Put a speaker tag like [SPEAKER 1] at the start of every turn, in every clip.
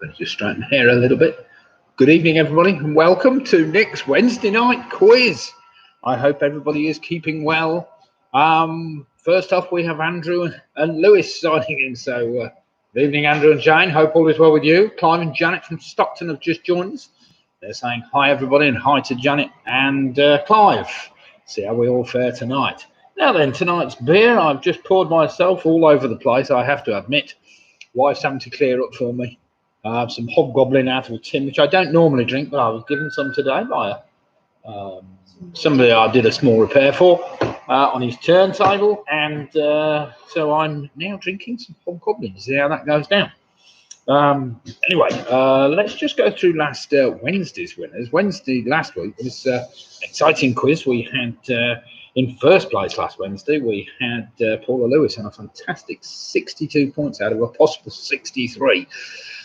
[SPEAKER 1] Let me just straighten my hair a little bit. Good evening, everybody, and welcome to Nick's Wednesday night quiz. I hope everybody is keeping well. First off, we have Andrew and Lewis signing in. So, good evening, Andrew and Jane. Hope all is well with you. Clive and Janet from Stockton have just joined us. They're saying hi, everybody, and hi to Janet and Clive. See how we all fare tonight. Now then, tonight's beer, I've just poured myself all over the place, I have to admit. Wife's having to clear up for me. Some Hobgoblin out of a tin, which I don't normally drink, but I was given some today by somebody I did a small repair for on his turntable, and so I'm now drinking some Hobgoblin. See how that goes down. Anyway, let's just go through last Wednesday's winners. Wednesday last week was an exciting quiz. We had in first place last Wednesday, we had Paula Lewis on a fantastic 62 points out of a possible 63.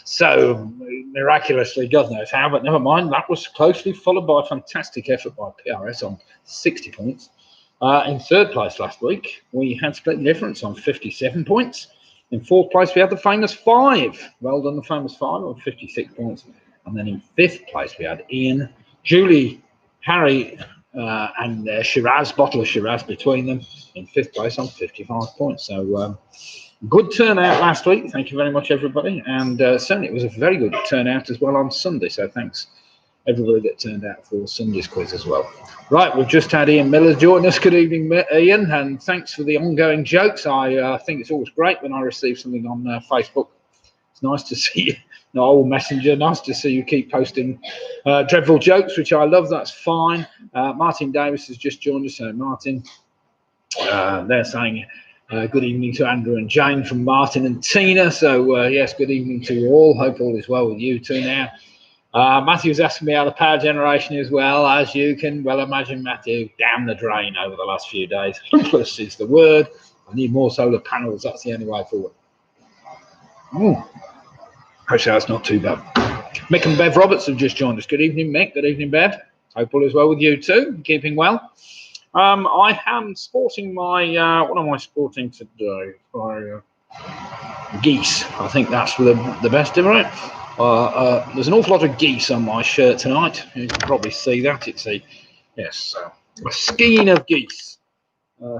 [SPEAKER 1] So, miraculously, God knows how, but never mind. That was closely followed by a fantastic effort by PRS on 60 points. In third place last week, we had Split Difference on 57 points. In fourth place, we had the Famous Five. Well done, the Famous Five, on 56 points. And then in fifth place, we had Ian, Julie, Harry, and Shiraz, bottle of Shiraz between them, in fifth place on 55 points. So, good turnout last week. Thank you very much, everybody. And certainly it was a very good turnout as well on Sunday. So thanks, everybody that turned out for Sunday's quiz as well. Right, we've just had Ian Miller join us. Good evening, Ian, and thanks for the ongoing jokes. I think it's always great when I receive something on Facebook. It's nice to see you, no old messenger. Nice to see you keep posting dreadful jokes, which I love. That's fine. Martin Davis has just joined us. So Martin, they're saying good evening to Andrew and Jane from Martin and Tina. So yes, good evening to you all. Hope all is well with you too now. Matthew's asking me how the power generation is. Well, as you can well imagine, Matthew, down the drain over the last few days. Hopeless is the word. I need more solar panels. That's the only way forward. Actually, that's not too bad. Mick and Bev Roberts have just joined us. Good evening, Mick. Good evening, Bev. Hope all is well with you too. Keeping well. I am sporting my, what am I sporting today? Geese. I think that's the best of it. There's an awful lot of geese on my shirt tonight. You can probably see that. It's a skein of geese.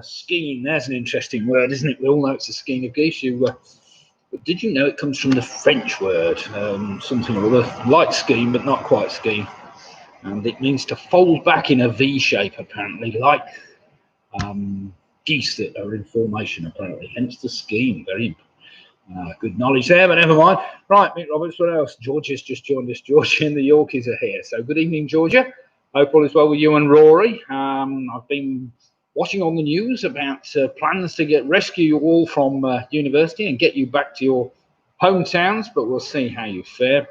[SPEAKER 1] Skein, there's an interesting word, isn't it? We all know it's a skein of geese. But did you know it comes from the French word, something or other, like skein, but not quite skein. And it means to fold back in a V shape, apparently, like geese that are in formation, apparently. Hence the scheme. Very good knowledge there, but never mind. Right, Mick Roberts, what else? Georgia's just joined us. Georgia and the Yorkies are here. So good evening, Georgia. Hope all is well with you and Rory. I've been watching on the news about plans to rescue you all from university and get you back to your hometowns, but we'll see how you fare.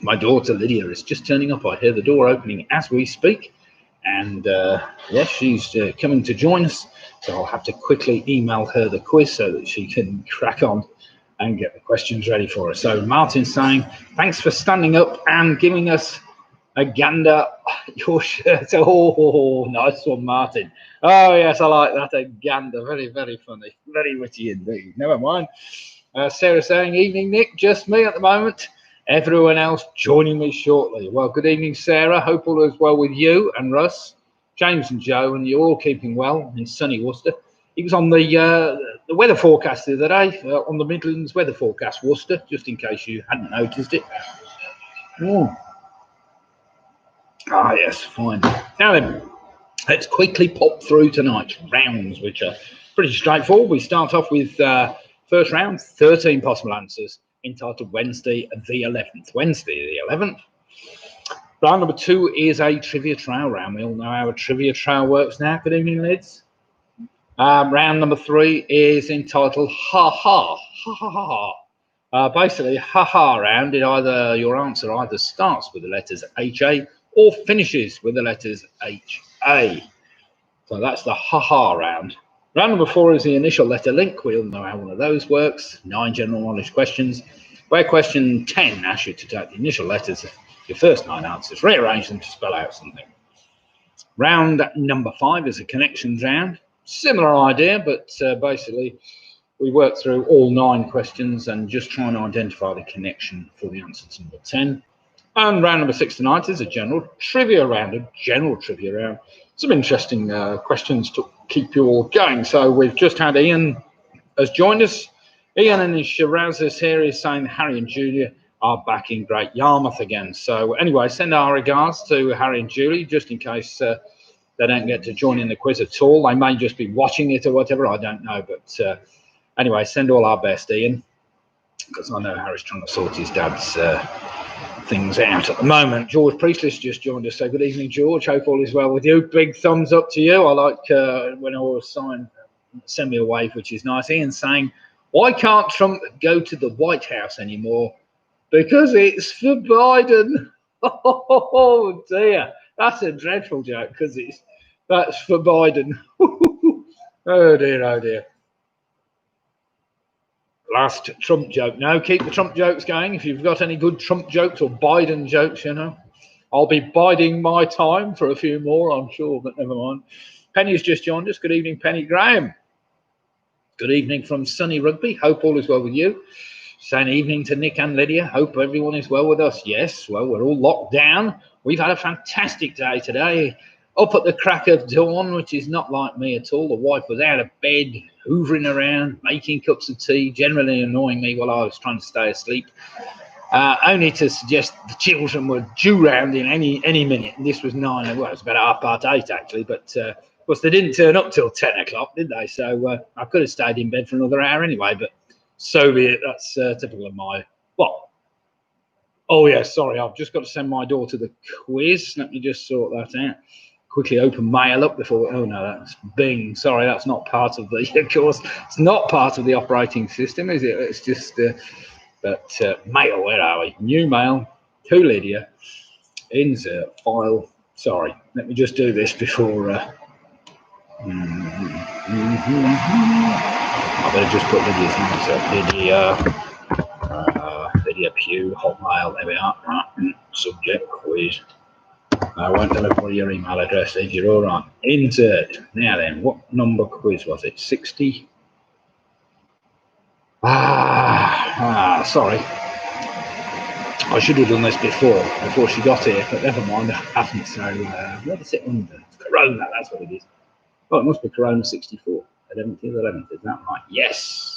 [SPEAKER 1] My daughter Lydia is just turning up. I hear the door opening as we speak, and yes, she's coming to join us. So I'll have to quickly email her the quiz so that she can crack on and get the questions ready for us. So Martin's saying, thanks for standing up and giving us a gander your shirt. Oh, nice one, Martin. Oh yes, I like that, a gander. Very, very funny. Very witty indeed. Never mind. Sarah saying, evening, Nick. Just me at the moment. Everyone else joining me shortly. Well, good evening, Sarah. Hope all is well with you and Russ, James and Joe, and you're all keeping well in sunny Worcester. He was on the weather forecast the other day, on the Midlands weather forecast, Worcester, just in case you hadn't noticed it. Ah, yes, fine. Now then, let's quickly pop through tonight's rounds, which are pretty straightforward. We start off with first round, 13 possible answers, entitled Wednesday the 11th. Wednesday the 11th. Round number 2 is a trivia trail round. We all know how a trivia trail works now. Good evening, Lids. Round number 3 is entitled Ha Ha. Ha Ha Ha Ha. Basically, Ha Ha round, your answer either starts with the letters HA or finishes with the letters HA. So that's the Ha Ha round. Round number 4 is the initial letter link. We all know how one of those works. 9 general knowledge questions, where question 10 asks you to take the initial letters of your first 9 answers, rearrange them to spell out something. Round number 5 is a connections round. Similar idea, but basically we work through all 9 questions and just try and identify the connection for the answer to number 10. And round number 6 tonight is a general trivia round, Some interesting questions to keep you all going. So we've just had Ian has joined us. Ian and his Shirazes here is saying Harry and Julia are back in Great Yarmouth again. So anyway, send our regards to Harry and Julie, just in case they don't get to join in the quiz at all. They may just be watching it or whatever, I don't know. But anyway, send all our best, Ian, because I know Harry's trying to sort his dad's things out at the moment. George Priestley's just joined us. So good evening, George. Hope all is well with you. Big thumbs up to you. I like when I was signed, send me a wave, which is nice. Ian saying, why can't Trump go to the White House anymore? Because it's for Biden. Oh dear, that's a dreadful joke because that's for Biden. Oh dear, oh dear. Last Trump joke. No, keep the Trump jokes going. If you've got any good Trump jokes or Biden jokes, you know, I'll be biding my time for a few more, I'm sure, but never mind. Penny's just joined us. Good evening, Penny. Graham. Good evening from sunny Rugby. Hope all is well with you. Saying evening to Nick and Lydia. Hope everyone is well with us. Yes, well, we're all locked down. We've had a fantastic day today. Up at the crack of dawn, which is not like me at all. The wife was out of bed, hoovering around, making cups of tea, generally annoying me while I was trying to stay asleep. Only to suggest the children were due round in any minute. And this was 9, well, it was about 8:30 actually, but of course they didn't turn up till 10 o'clock, did they? So I could have stayed in bed for another hour anyway, but so be it. That's typical of my, well, oh yeah, sorry, I've just got to send my daughter the quiz. Let me just sort that out. Quickly open mail up before, oh no, that's Bing. Sorry, that's not part of the, of course, it's not part of the operating system, is it? It's just, mail, where are we? New mail to Lydia, insert file. Sorry, let me just do this before, I better just put Lydia's name, so Lydia Pugh, Hotmail, there we are, right, subject, quiz. I won't tell everybody your email address if you're all right. Insert. Now then, what number quiz was it? 60? Sorry. I should have done this before she got here, but never mind, I haven't. So, what is it under? Corona, that's what it is. Oh, it must be Corona 64. 11th, is that right? Yes.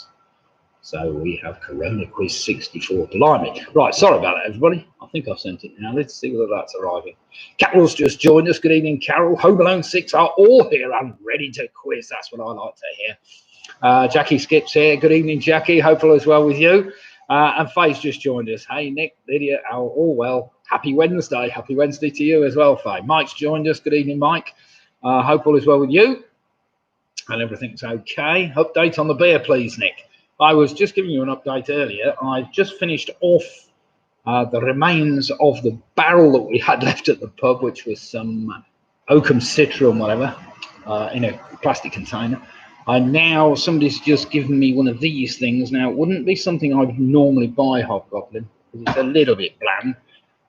[SPEAKER 1] So we have Corona Quiz 64. Blimey. Right, sorry about that, everybody. I think I've sent it now. Let's see whether that's arriving. Carol's just joined us. Good evening, Carol. Home Alone 6 are all here and ready to quiz. That's what I like to hear. Jackie Skips here. Good evening, Jackie. Hope all is well with you. And Faye's just joined us. Hey, Nick, Lydia, all well. Happy Wednesday. Happy Wednesday to you as well, Faye. Mike's joined us. Good evening, Mike. Hope all is well with you. And everything's okay. Update on the beer, please, Nick. I was just giving you an update earlier. I've just finished off the remains of the barrel that we had left at the pub, which was some Oakham Citra and whatever, in a plastic container. Now somebody's just given me one of these things. Now, it wouldn't be something I would normally buy, Hobgoblin, because it's a little bit bland.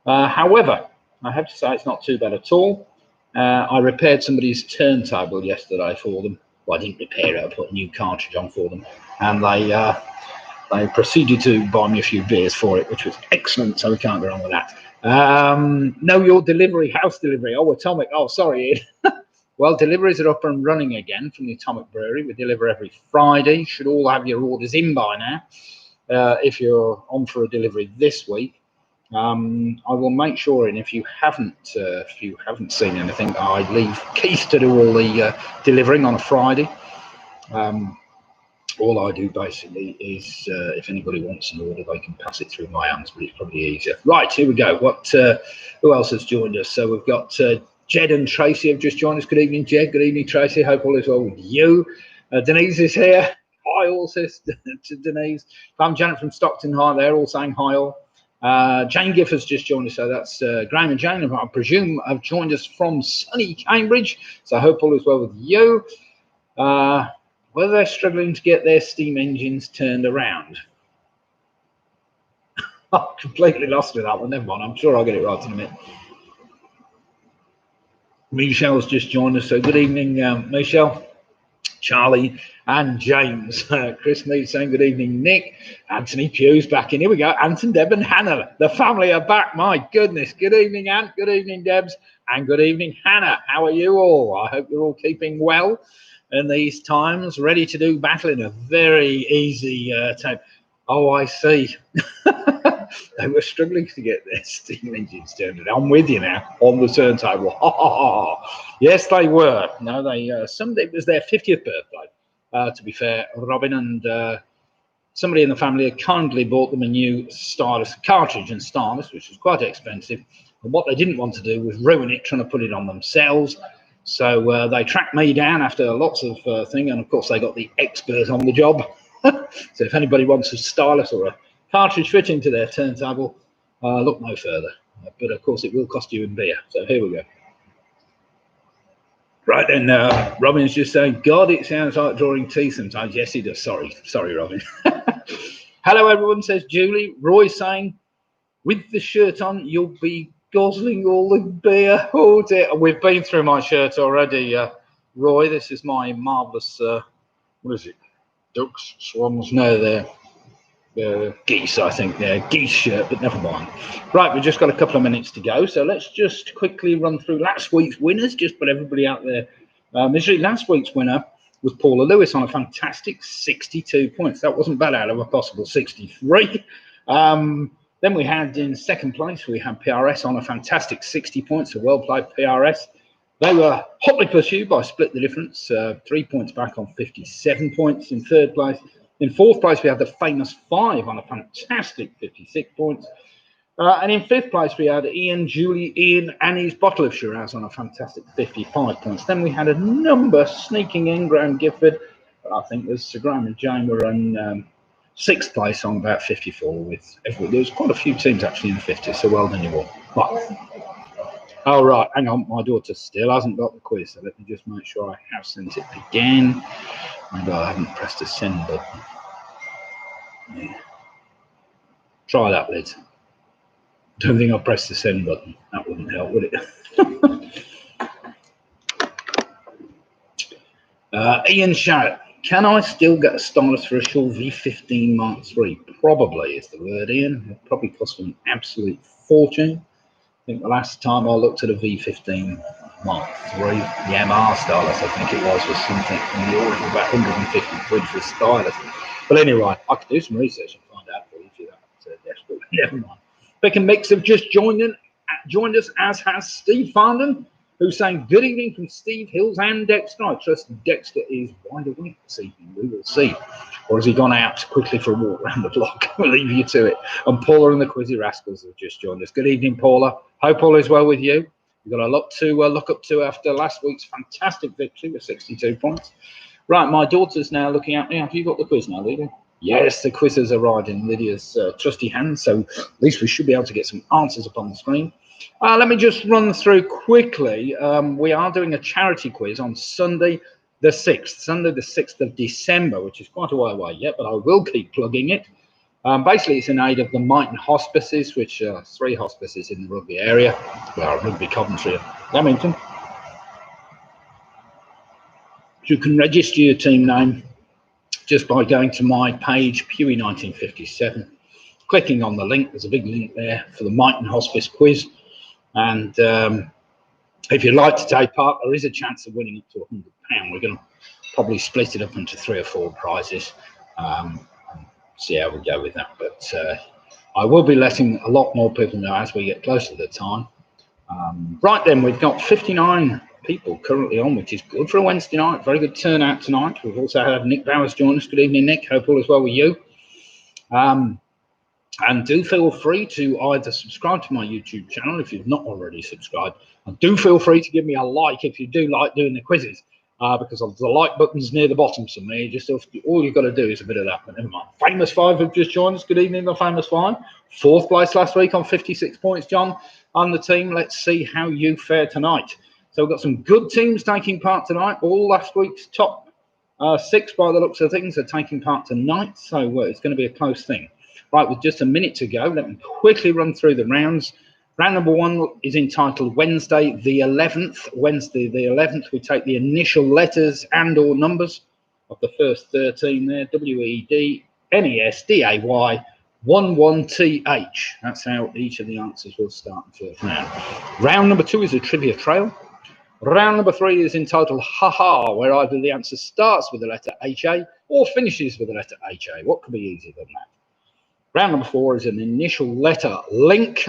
[SPEAKER 1] However, I have to say it's not too bad at all. I repaired somebody's turntable yesterday for them. Well, I didn't repair it. I put a new cartridge on for them. And they proceeded to buy me a few beers for it, which was excellent, so we can't go wrong with that. Know your delivery, house delivery. Oh, Atomic. Oh, sorry, Ian. Well, deliveries are up and running again from the Atomic Brewery. We deliver every Friday. Should all have your orders in by now. If you're on for a delivery this week, I will make sure, and if you haven't seen anything, I leave Keith to do all the delivering on a Friday. All I do basically is, if anybody wants an order, they can pass it through my hands, but it's probably easier. Right, here we go. Who else has joined us? So we've got Jed and Tracy have just joined us. Good evening, Jed. Good evening, Tracy. Hope all is well with you. Denise is here. Hi, all, sis, to Denise. I'm Janet from Stockton. Hi, they're all saying hi, all. Jane Gifford's just joined us, so that's Graham and Jane, I presume, have joined us from sunny Cambridge, so I hope all is well with you. Whether they're struggling to get their steam engines turned around. I completely lost with that one, never mind, I'm sure I'll get it right in a minute. Michelle's just joined us, so good evening, Michelle. Charlie and James. Chris Mead saying good evening, Nick. Anthony Pugh's back in. Here we go. Anton, Deb and Hannah. The family are back. My goodness. Good evening, Ant. Good evening, Debs. And good evening, Hannah. How are you all? I hope you're all keeping well in these times. Ready to do battle in a very easy time. Oh, I see. They were struggling to get their steam engines turned. I'm with you now on the turntable. Yes, they were. No, they. It was their 50th birthday. To be fair, Robin and somebody in the family had kindly bought them a new stylus cartridge and stylus, which was quite expensive. And what they didn't want to do was ruin it trying to put it on themselves. So they tracked me down after lots of things, and of course they got the expert on the job. So if anybody wants a stylus or a cartridge fit into their turntable, look no further. But of course it will cost you in beer. So here we go. Right then, Robin's just saying, God, it sounds like drawing teeth sometimes. Yes, he does. Sorry, Robin. Hello, everyone, says Julie. Roy's saying, with the shirt on, you'll be guzzling all the beer. Oh dear. We've been through my shirt already, Roy. This is my marvellous, what is it? Ducks, swans? No, they're geese, I think. They're geese shirt, but never mind. Right, we've just got a couple of minutes to go, so let's just quickly run through last week's winners, just put everybody out there. Last week's winner was Paula Lewis on a fantastic 62 points. That wasn't bad out of a possible 63. Then we had in second place, we had PRS on a fantastic 60 points, so well played PRS. They were hotly pursued by Split the Difference, 3 points back on 57 points in third place. In fourth place, we had the famous 5 on a fantastic 56 points. And in fifth place, we had Ian, and his bottle of Shiraz on a fantastic 55 points. Then we had a number sneaking in. Graham Gifford, I think there's Sir Graham and Jane were in sixth place on about 54 with everyone. There was quite a few teams actually in the 50s, so well done you all. Right. Oh, right, hang on, my daughter still hasn't got the quiz, so let me just make sure I have sent it again. Maybe I haven't pressed the send button. Yeah. Try that, Liz. Don't think I'll press the send button. That wouldn't help, would it? Ian Sharrett. Can I still get a stylus for a Shaw V15 Mark III? Probably is the word, Ian. It probably cost an absolute fortune. I think the last time I looked at a V15 Mark III, the MR stylus, I think it was something in the order of about 150 quid for a stylus. But anyway, I could do some research and find out for you if you're that desperate. Never mind. Pick and Mix have just joined us, as has Steve Farndon, who's saying good evening from Steve Hills and Dexter. I trust Dexter is wide awake this evening. We will see. Or has he gone out quickly for a walk around the block? We'll leave you to it. And Paula and the Quizzy Rascals have just joined us. Good evening, Paula. Hope all is well with you. We've got a lot to look up to after last week's fantastic victory with 62 points. Right, my daughter's now looking at me. Have you got the quiz now, Lydia? Yes, the quiz has arrived in Lydia's trusty hands, so at least we should be able to get some answers up on the screen. Let me just run through quickly. We are doing a charity quiz on Sunday the 6th of December, which is quite a while away yet, but I will keep plugging it. Basically, it's in aid of the Mighton Hospices, which are 3 hospices in the Rugby area, well, Rugby, Coventry and Leamington. You can register your team name just by going to my page, Pewey 1957, clicking on the link. There's a big link there for the Mighton Hospice quiz. And if you'd like to take part, there is a chance of winning up to £100. We're going to probably split it up into 3 or 4 prizes. See how we go with that. But I will be letting a lot more people know as we get closer to the time. Right then, we've got 59 people currently on, which is good for a Wednesday night. Very good turnout tonight. We've also had Nick Bowers join us. Good evening, Nick. Hope all is well with you. And do feel free to either subscribe to my YouTube channel if you've not already subscribed. And do feel free to give me a like if you do like doing the quizzes, because the like button's near the bottom somewhere. All you've got to do is a bit of that, but never mind. Famous 5 have just joined us. Good evening, the Famous 5. 4th place last week on 56 points, John, on the team. Let's see how you fare tonight. So we've got some good teams taking part tonight. All last week's top 6, by the looks of things, are taking part tonight. So it's going to be a close thing. Right, with just a minute to go, let me quickly run through the rounds. Round number 1 is entitled Wednesday the 11th. Wednesday the 11th, we take the initial letters and or numbers of the first 13 there. WEDNESDAY 11TH. That's how each of the answers will start in the first round. Round number 2 is a trivia trail. Round number 3 is entitled Ha-Ha, where either the answer starts with the letter HA or finishes with the letter HA. What could be easier than that? Round number 4 is an initial letter link,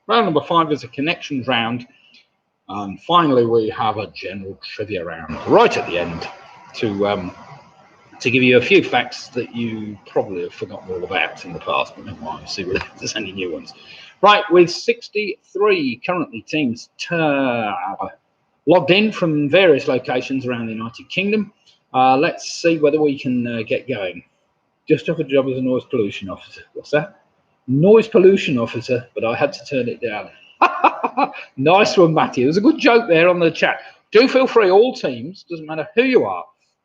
[SPEAKER 1] Round number 5 is a connections round. And finally, we have a general trivia round right at the end to give you a few facts that you probably have forgotten all about in the past, but never mind, see whether there's any new ones. Right, with 63 currently teams logged in from various locations around the United Kingdom, let's see whether we can get going. Just took a job as a noise pollution officer. What's that? Noise pollution officer, but I had to turn it down. Nice one, Matthew. There's a good joke there on the chat. Do feel free, all teams, doesn't matter who you are,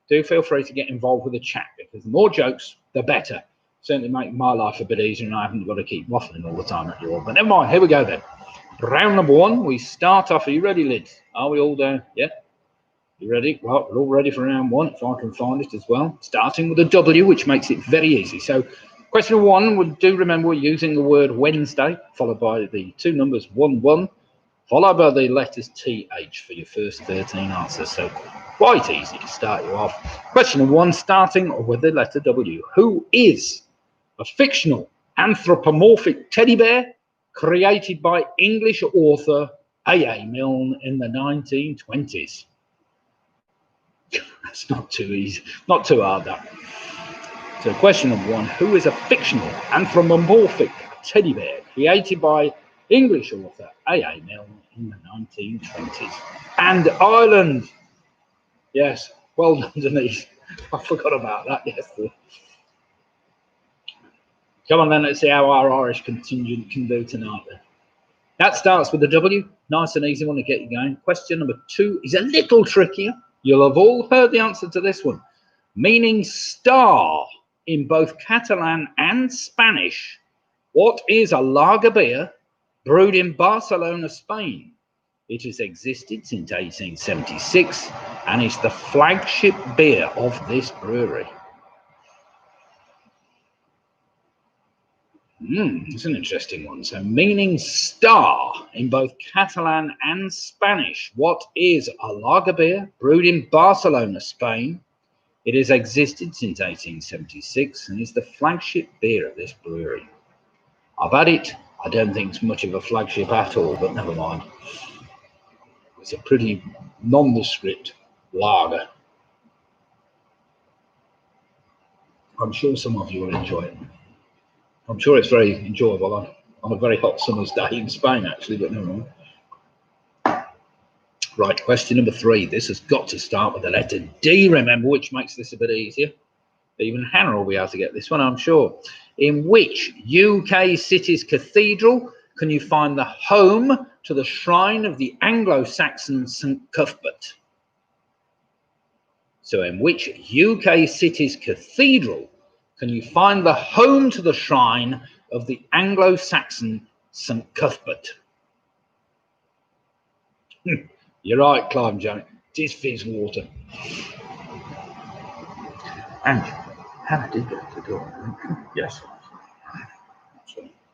[SPEAKER 1] do feel free to get involved with the chat, because the more jokes, the better. Certainly make my life a bit easier, and I haven't got to keep waffling all the time at you all. But never mind, here we go then. Round number 1, we start off. Are you ready, Lids? Are we all there? Yeah? You ready? Right, we're all ready for round 1, if I can find it as well. Starting with a W, which makes it very easy. So, question 1, do remember we're using the word Wednesday, followed by the 2 numbers 1, 1, followed by the letters TH for your first 13 answers. So, quite easy to start you off. Question 1, starting with the letter W. Who is a fictional anthropomorphic teddy bear created by English author A.A. Milne in the 1920s? That's not too easy, not too hard, that. So question number 1, who is a fictional anthropomorphic teddy bear created by English author A.A. Milne in the 1920s? And Ireland. Yes, well done, Denise. I forgot about that yesterday. Come on then, let's see how our Irish contingent can do tonight then. That starts with a W, nice and easy one to get you going. Question number 2 is a little trickier. You'll have all heard the answer to this one. Meaning star in both Catalan and Spanish. What is a lager beer brewed in Barcelona, Spain? It has existed since 1876 and is the flagship beer of this brewery. It's an interesting one. So, meaning star in both Catalan and Spanish. What is a lager beer brewed in Barcelona, Spain? It has existed since 1876 and is the flagship beer of this brewery. I've had it. I don't think it's much of a flagship at all, but never mind. It's a pretty nondescript lager. I'm sure some of you will enjoy it. I'm sure it's very enjoyable on a very hot summer's day in Spain, actually, but never mind. Right, question number 3. This has got to start with the letter D, remember, which makes this a bit easier. Even Hannah will be able to get this one, I'm sure. In which UK city's cathedral can you find the home to the shrine of the Anglo-Saxon St. Cuthbert? So in which UK city's cathedral can you find the home to the shrine of the Anglo-Saxon St. Cuthbert? You're right, Clive Jones. It is Fizzwater. And Hannah did go to the door. Yes.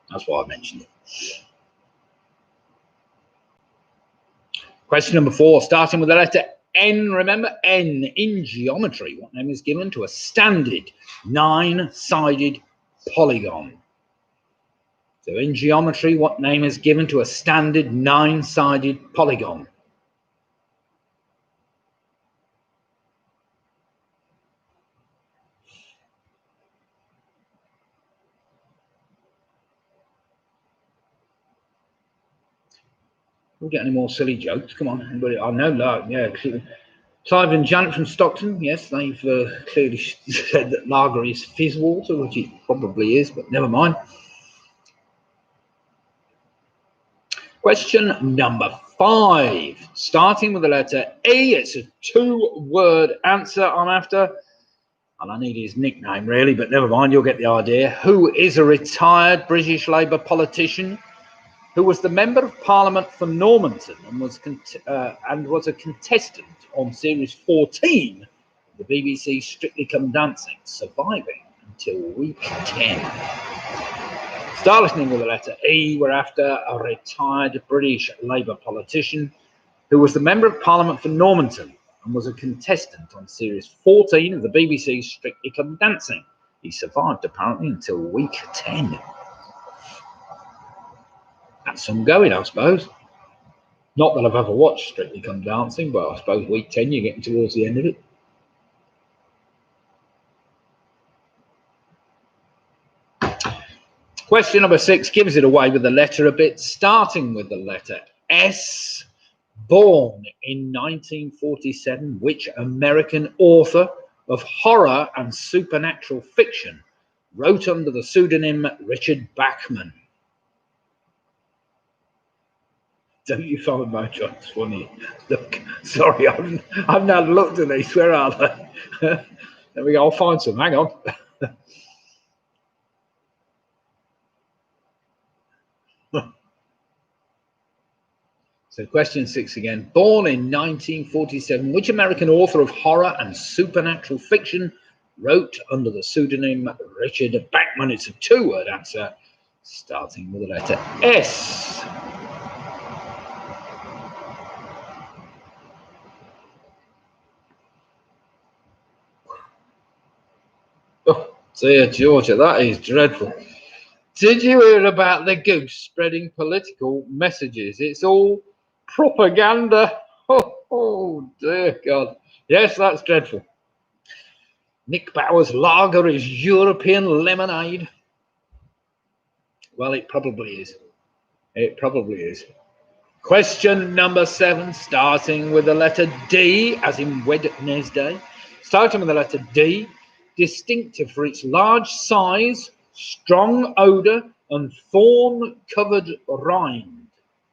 [SPEAKER 1] That's why I mentioned it. Question number 4, starting with the letter N. Remember, N in geometry. What name is given to a standard 9-sided polygon? So in geometry, what name is given to a standard 9-sided polygon? We'll get any more silly jokes. Come on, anybody? I know, like, yeah. Clive and Janet from Stockton, yes, they've clearly said that lager is Fizzwater, which it probably is, but never mind. Question number 5, starting with the letter E. It's a 2-word answer I'm after, and I need his nickname really, but never mind, you'll get the idea. Who is a retired British Labour politician who was the Member of Parliament for Normanton and was a contestant on Series 14 the BBC Strictly Come Dancing, surviving until week 10? Starting with the letter E, we're after a retired British Labour politician who was the Member of Parliament for Normanton and was a contestant on Series 14 of the BBC's Strictly Come Dancing. He survived apparently until week 10. That's some going, I suppose. Not that I've ever watched Strictly Come Dancing, but I suppose week 10 you're getting towards the end of it. Question number 6 gives it away with the letter a bit, starting with the letter S. Born in 1947, which American author of horror and supernatural fiction wrote under the pseudonym Richard Bachman? Don't you find my jokes funny? Look, sorry, I've not looked at these. Where are they? There we go. I'll find some. Hang on. So question 6 again. Born in 1947, which American author of horror and supernatural fiction wrote under the pseudonym Richard Bachman? It's a 2-word answer, starting with the letter S. Oh, dear Georgia, that is dreadful. Did you hear about the goose spreading political messages? It's all propaganda. Oh dear God. Yes, that's dreadful. Nick Bauer's lager is European lemonade. Well, it probably is. It probably is. Question number 7, starting with the letter D, as in Wednesday. Starting with the letter D, distinctive for its large size, strong odour, and thorn-covered rind.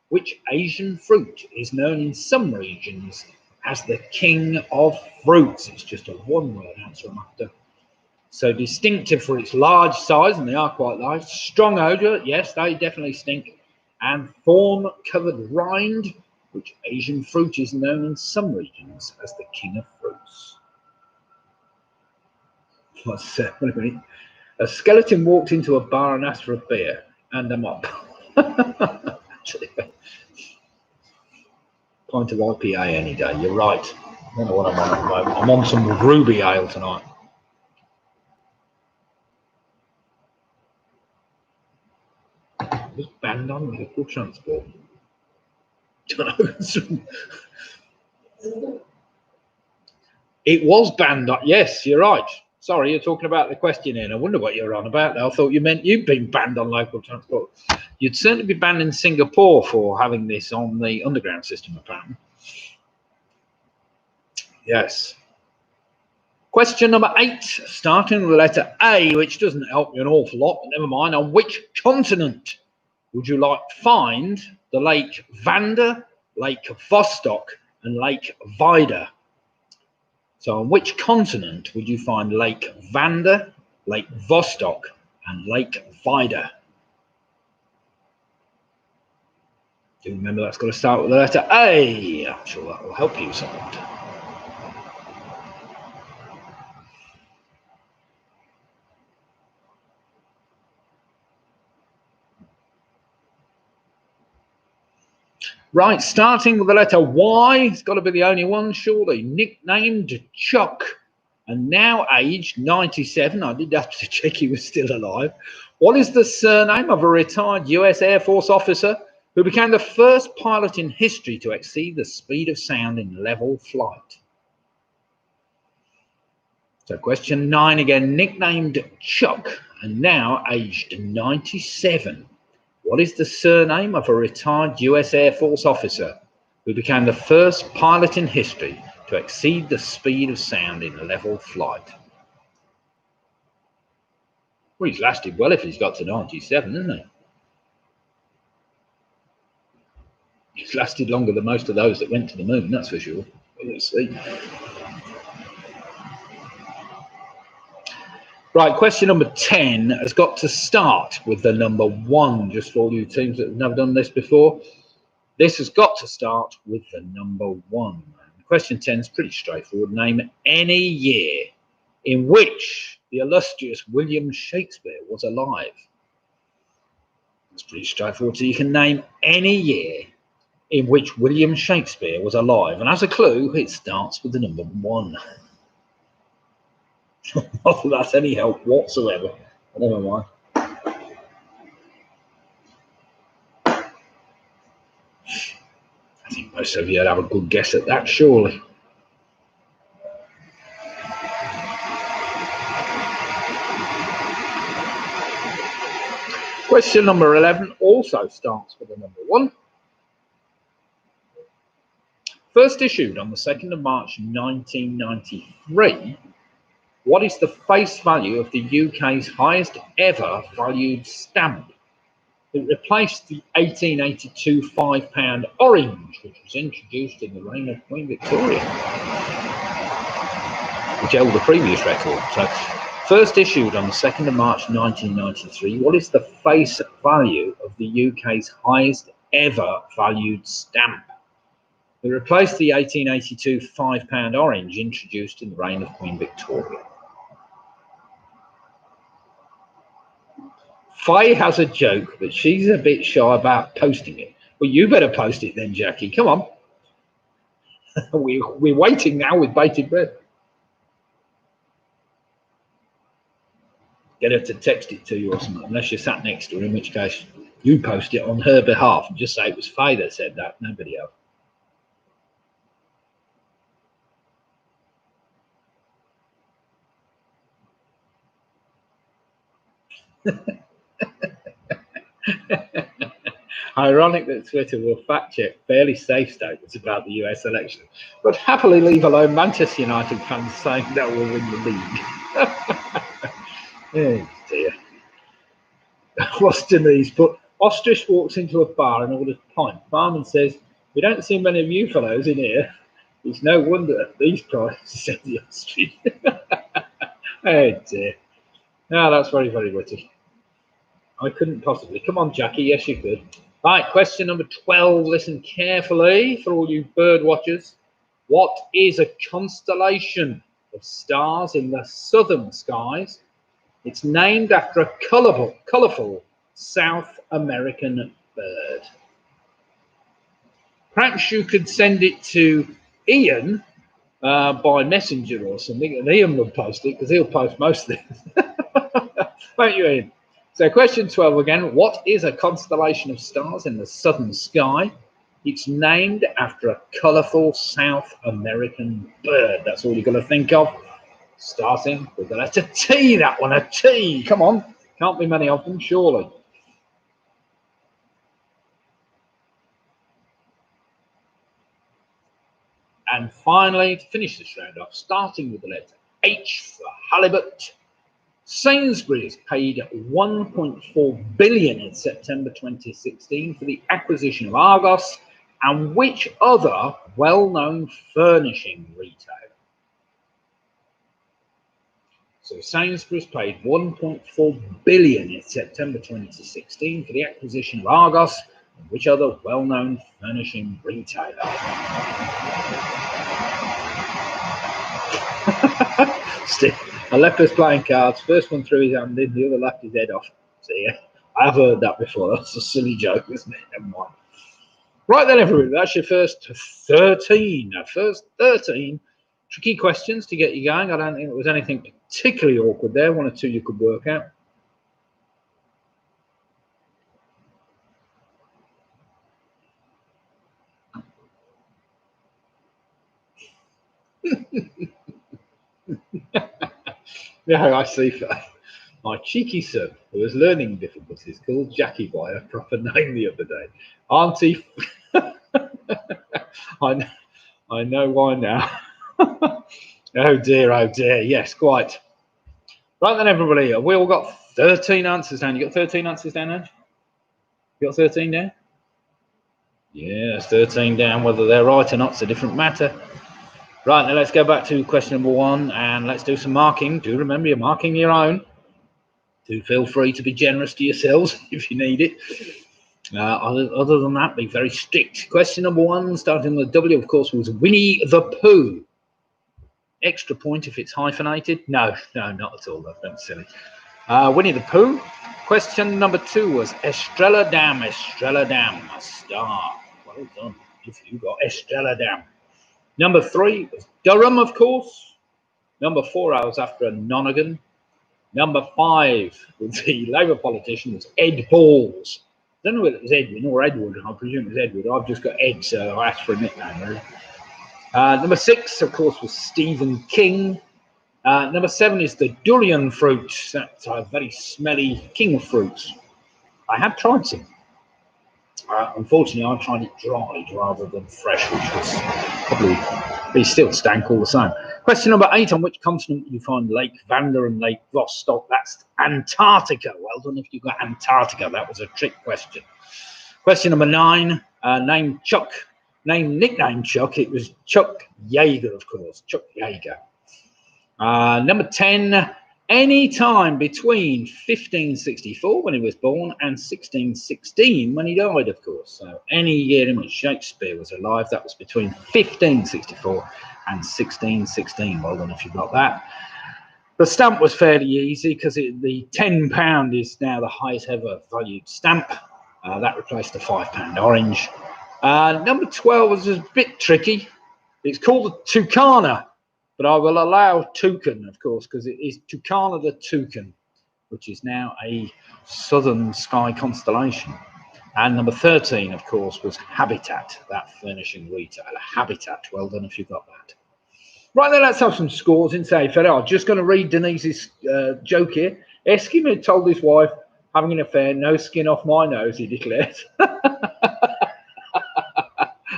[SPEAKER 1] Which Asian fruit is known in some regions as the king of fruits? It's just a 1-word answer I'm after. So distinctive for its large size, and they are quite large. Strong odour, yes, they definitely stink. And thorn-covered rind, which Asian fruit is known in some regions as the king of fruits. What's wait a minute. A skeleton walked into a bar and asked for a beer and a mop. Actually, pint of IPA any day. You're right. I don't know what I'm on at the moment. I'm on some ruby ale tonight. It was banned on local transport. It was banned on. Yes, you're right. Sorry, you're talking about the question here. I wonder what you're on about. I thought you meant you've been banned on local transport. You'd certainly be banned in Singapore for having this on the underground system, apparently. Yes. Question number 8, starting with the letter A, which doesn't help you an awful lot, but never mind. On which continent would you like to find the Lake Vanda, Lake Vostok, and Lake Vida? So on which continent would you find Lake Vanda, Lake Vostok, and Lake Vida? Do remember that's got to start with the letter A. I'm sure that will help you somewhat. Right, starting with the letter Y, it's got to be the only one, surely. Nicknamed Chuck, and now aged 97. I did have to check he was still alive. What is the surname of a retired US Air Force officer who became the first pilot in history to exceed the speed of sound in level flight? So question 9 again, nicknamed Chuck, and now aged 97. What is the surname of a retired US Air Force officer who became the first pilot in history to exceed the speed of sound in level flight? Well, he's lasted well if he's got to 97, isn't he? He's lasted longer than most of those that went to the moon, that's for sure. Let's see. Right, question number 10 has got to start with the number 1, just for all you teams that have never done this before. This has got to start with the number 1. question 10 is pretty straightforward. Name any year in which the illustrious William Shakespeare was alive. It's pretty straightforward. So you can name any year in which William Shakespeare was alive. And as a clue, it starts with the number 1. Not that that's any help whatsoever. But never mind. I think most of you have a good guess at that, surely. Question number 11 also starts with the number 1. First issued on the 2nd of March 1993, what is the face value of the UK's highest ever valued stamp? It replaced the 1882 £5 orange, which was introduced in the reign of Queen Victoria, which held the previous record. So, first issued on the 2nd of March 1993, what is the face value of the UK's highest ever valued stamp? It replaced the 1882 £5 orange introduced in the reign of Queen Victoria. Faye has a joke that she's a bit shy about posting it. Well, you better post it then, Jackie. Come on. We're waiting now with bated breath. Get her to text it to you or something, unless you're sat next to her, in which case you post it on her behalf and just say it was Faye that said that, nobody else. Ironic that Twitter will fact check fairly safe statements about the US election, but happily leave alone Manchester United fans saying that will win the league. Oh dear. What's Denise? But Ostrich walks into a bar and orders a pint. Barman says, "We don't see many of you fellows in here." It's no wonder at these prices, said the Ostrich. Oh dear. No, that's very, very witty. I couldn't possibly. Come on, Jackie. Yes, you could. Right, question number 12. Listen carefully for all you bird watchers. What is a constellation of stars in the southern skies? It's named after a colourful South American bird. Perhaps you could send it to Ian by messenger or something, and Ian will post it because he'll post most things. Won't you, Ian? So question 12 again. What is a constellation of stars in the southern sky? It's named after a colourful South American bird. That's all you've got to think of. Starting with the letter T, that one, a T. Come on. Can't be many of them, surely. And finally, to finish this round off, starting with the letter H for halibut, Sainsbury's paid $1.4 billion in September 2016 for the acquisition of Argos and which other well-known furnishing retailer? So Sainsbury's paid $1.4 billion in September 2016 for the acquisition of Argos and which other well-known furnishing retailer? A leper's playing cards. First one threw his hand in, the other laughed his head off. So yeah, I've heard that before. That's a silly joke, isn't it? Never mind. Right then, everybody, that's your first 13. First 13 tricky questions to get you going. I don't think there was anything particularly awkward there. One or two you could work out. Yeah, I see. My cheeky son, who has learning difficulties, called Jackie by her proper name the other day. Auntie, I know why now. Oh dear, yes, quite. Right then, everybody, we all got 13 answers down. You got 13 answers down, Ange? You got 13 down? Yeah, that's 13 down. Whether they're right or not is a different matter. Right, now let's go back to question number 1 and let's do some marking. Do remember, you're marking your own. Do feel free to be generous to yourselves if you need it. Other than that, be very strict. Question number 1, starting with W, of course, was Winnie the Pooh. Extra point if it's hyphenated. No, not at all. That's silly. Winnie the Pooh. Question number 2 was Estrella Dam, a star. Well done if you got Estrella Dam. Number 3 was Durham, of course. Number 4, I was after a Nonagon. Number 5, the Labour politician, was Ed Balls. I don't know whether it was Edwin or Edward. I presume it was Edward. I've just got Ed, so I asked for a nickname, really. Number 6, of course, was Stephen King. Number 7 is the durian fruit. That's a very smelly king of fruits. I have tried some. Unfortunately, I tried it dried rather than fresh, which was probably still stank all the same. Question number 8, on which continent you find Lake Vanda and Lake Vostok? That's Antarctica. Well done if you got Antarctica. That was a trick question. Question number 9, name nickname Chuck. It was Chuck Yeager, of course. Chuck Yeager. Number 10, any time between 1564, when he was born, and 1616, when he died, of course. So any year in which Shakespeare was alive, that was between 1564 and 1616. Well done if you got that. The stamp was fairly easy because the £10 is now the highest ever valued stamp. That replaced the £5 orange. Number 12 was a bit tricky. It's called the Tucana, but I will allow Toucan, of course, because it is Tucana the Toucan, which is now a southern sky constellation. And number 13, of course, was Habitat, that furnishing retailer. Habitat, well done if you got that. Right then, let's have some scores in Say Fair. I'm just going to read Denise's joke here. Eskimo told his wife, having an affair, no skin off my nose, he declared.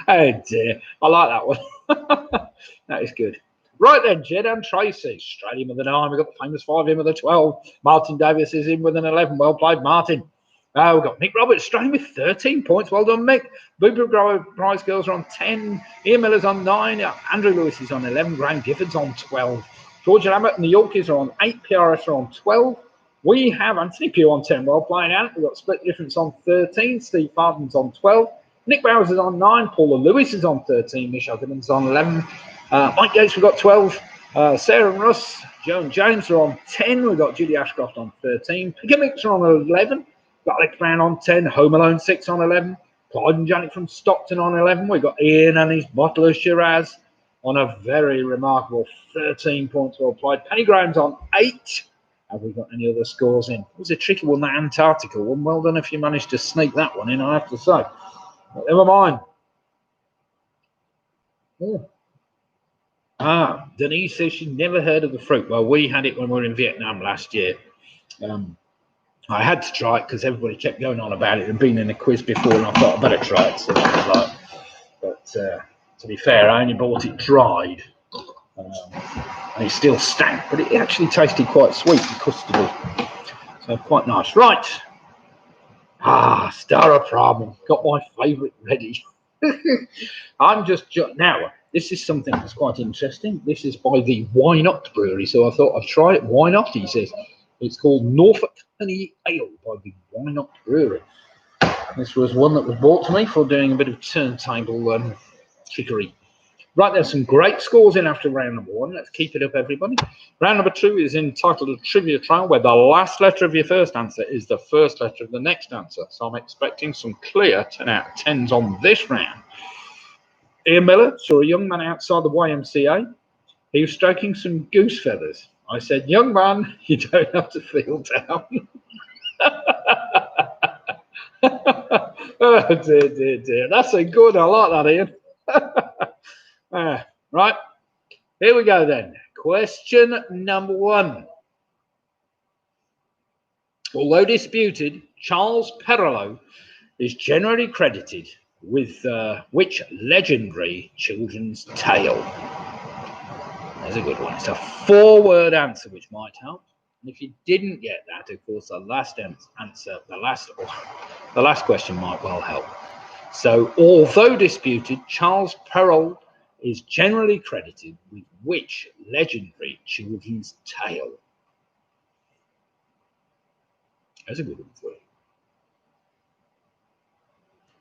[SPEAKER 1] Oh dear, I like that one. That is good. Right then, Jed and Tracy, straight in with an 9. We've got the famous 5 in with a 12. Martin Davis is in with an 11. Well played, Martin. We've got Mick Roberts straight in with 13 points. Well done, Mick. Booper Prize Girls are on 10. Ian Miller's on 9. Andrew Lewis is on 11. Graham Gifford's on 12. George Lambert and the Yorkies are on 8. PRS are on 12. We have Anthony Pugh on 10. Well playing out. We've got Split Difference on 13. Steve Farden's on 12. Nick Bowers is on 9. Paula Lewis is on 13. Michelle Gibbons on 11. Mike Gates, we've got 12. Sarah and Russ, Joe and James are on 10. We've got Judy Ashcroft on 13. Pickemix are on 11. We've got Alex Brown on 10. Home Alone 6 on 11. Clyde and Janet from Stockton on 11. We've got Ian and his bottle of Shiraz on a very remarkable 13 points. Well played. Penny Graham's on 8. Have we got any other scores in? It was a tricky one, that Antarctica one. Well done if you managed to sneak that one in, I have to say. But never mind. Yeah. Denise says she never heard of the fruit. Well, we had it when we were in Vietnam last year. I had to try it because everybody kept going on about it. I'd been in a quiz before and I thought I'd better try it. So that was like, but to be fair, I only bought it dried. And it still stank, but it actually tasted quite sweet and custardy. So quite nice. Right. Star of Problem. Got my favourite ready. I'm just now. This is something that's quite interesting. This is by the Why Not Brewery, so I thought I'd try it. Why not? He says it's called Norfolk Honey Ale by the Why Not Brewery. This was one that was brought to me for doing a bit of turntable trickery. Right, there's some great scores in after round number 1. Let's keep it up, everybody. Round number 2 is entitled a Trivia Trial, where the last letter of your first answer is the first letter of the next answer. So I'm expecting some clear 10 out of 10s on this round. Ian Miller saw a young man outside the YMCA. He was stroking some goose feathers. I said, young man, you don't have to feel down. Oh, dear. That's a good. I like that, Ian. Right. Here we go then. Question number 1. Although disputed, Charles Perrault is generally credited with which legendary children's tale? There's a good one. It's a 4-word answer, which might help. And if you didn't get that, of course, the last answer, the last question might well help. So, although disputed, Charles Perrault is generally credited with which legendary children's tale? There's a good one for you.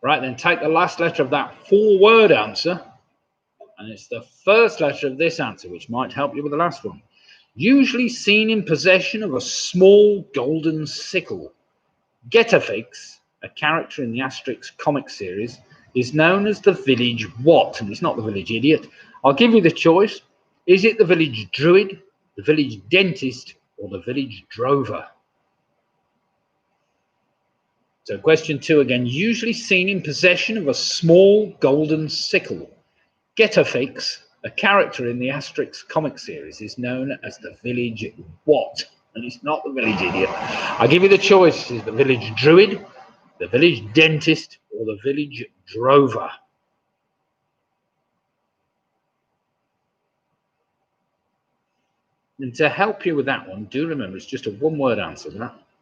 [SPEAKER 1] Right, then take the last letter of that 4-word answer, and it's the first letter of this answer, which might help you with the last one. Usually seen in possession of a small golden sickle. Getafix, a character in the Asterix comic series, is known as the village what? And it's not the village idiot. I'll give you the choice. Is it the village druid, the village dentist, or the village drover? So question 2 again. Usually seen in possession of a small golden sickle. Getafix, a character in the Asterix comic series, is known as the village what? And it's not the village idiot. I'll give you the choice. Is the village druid, the village dentist, or the village drover? And to help you with that one, do remember it's just a 1-word answer.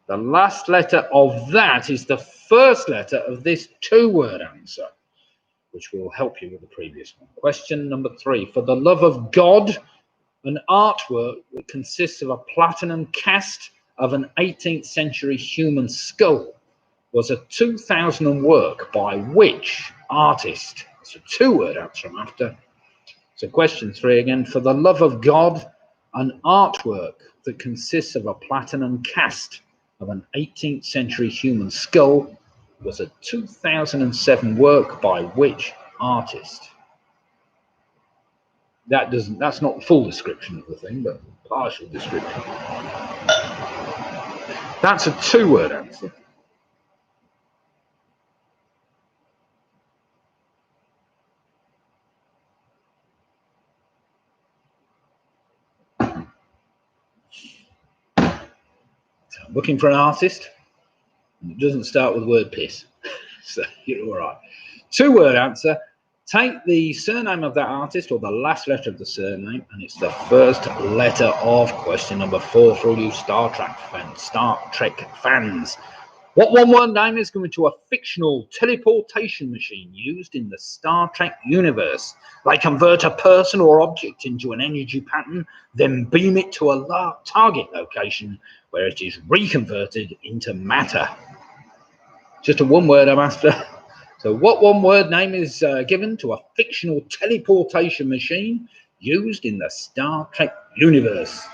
[SPEAKER 1] The last letter of that is the first letter of this 2-word answer, which will help you with the previous one. Question number 3. For the love of God, an artwork that consists of a platinum cast of an 18th century human skull was a 2000 work by which artist? It's a 2-word answer I'm after. So question 3 again. For the love of God, an artwork that consists of a platinum cast of an 18th century human skull was a 2007 work by which artist? That's not the full description of the thing, but partial description. That's a 2-word answer. So I'm looking for an artist, and it doesn't start with the word piss. So you're all right. 2-word answer. Take the surname of that artist or the last letter of the surname, and it's the first letter of question number 4 for all you Star Trek fans. What 1-word name is given to a fictional teleportation machine used in the Star Trek universe? They convert a person or object into an energy pattern, then beam it to a target location where it is reconverted into matter. Just a 1-word I'm after. So what 1-word name is given to a fictional teleportation machine used in the Star Trek universe?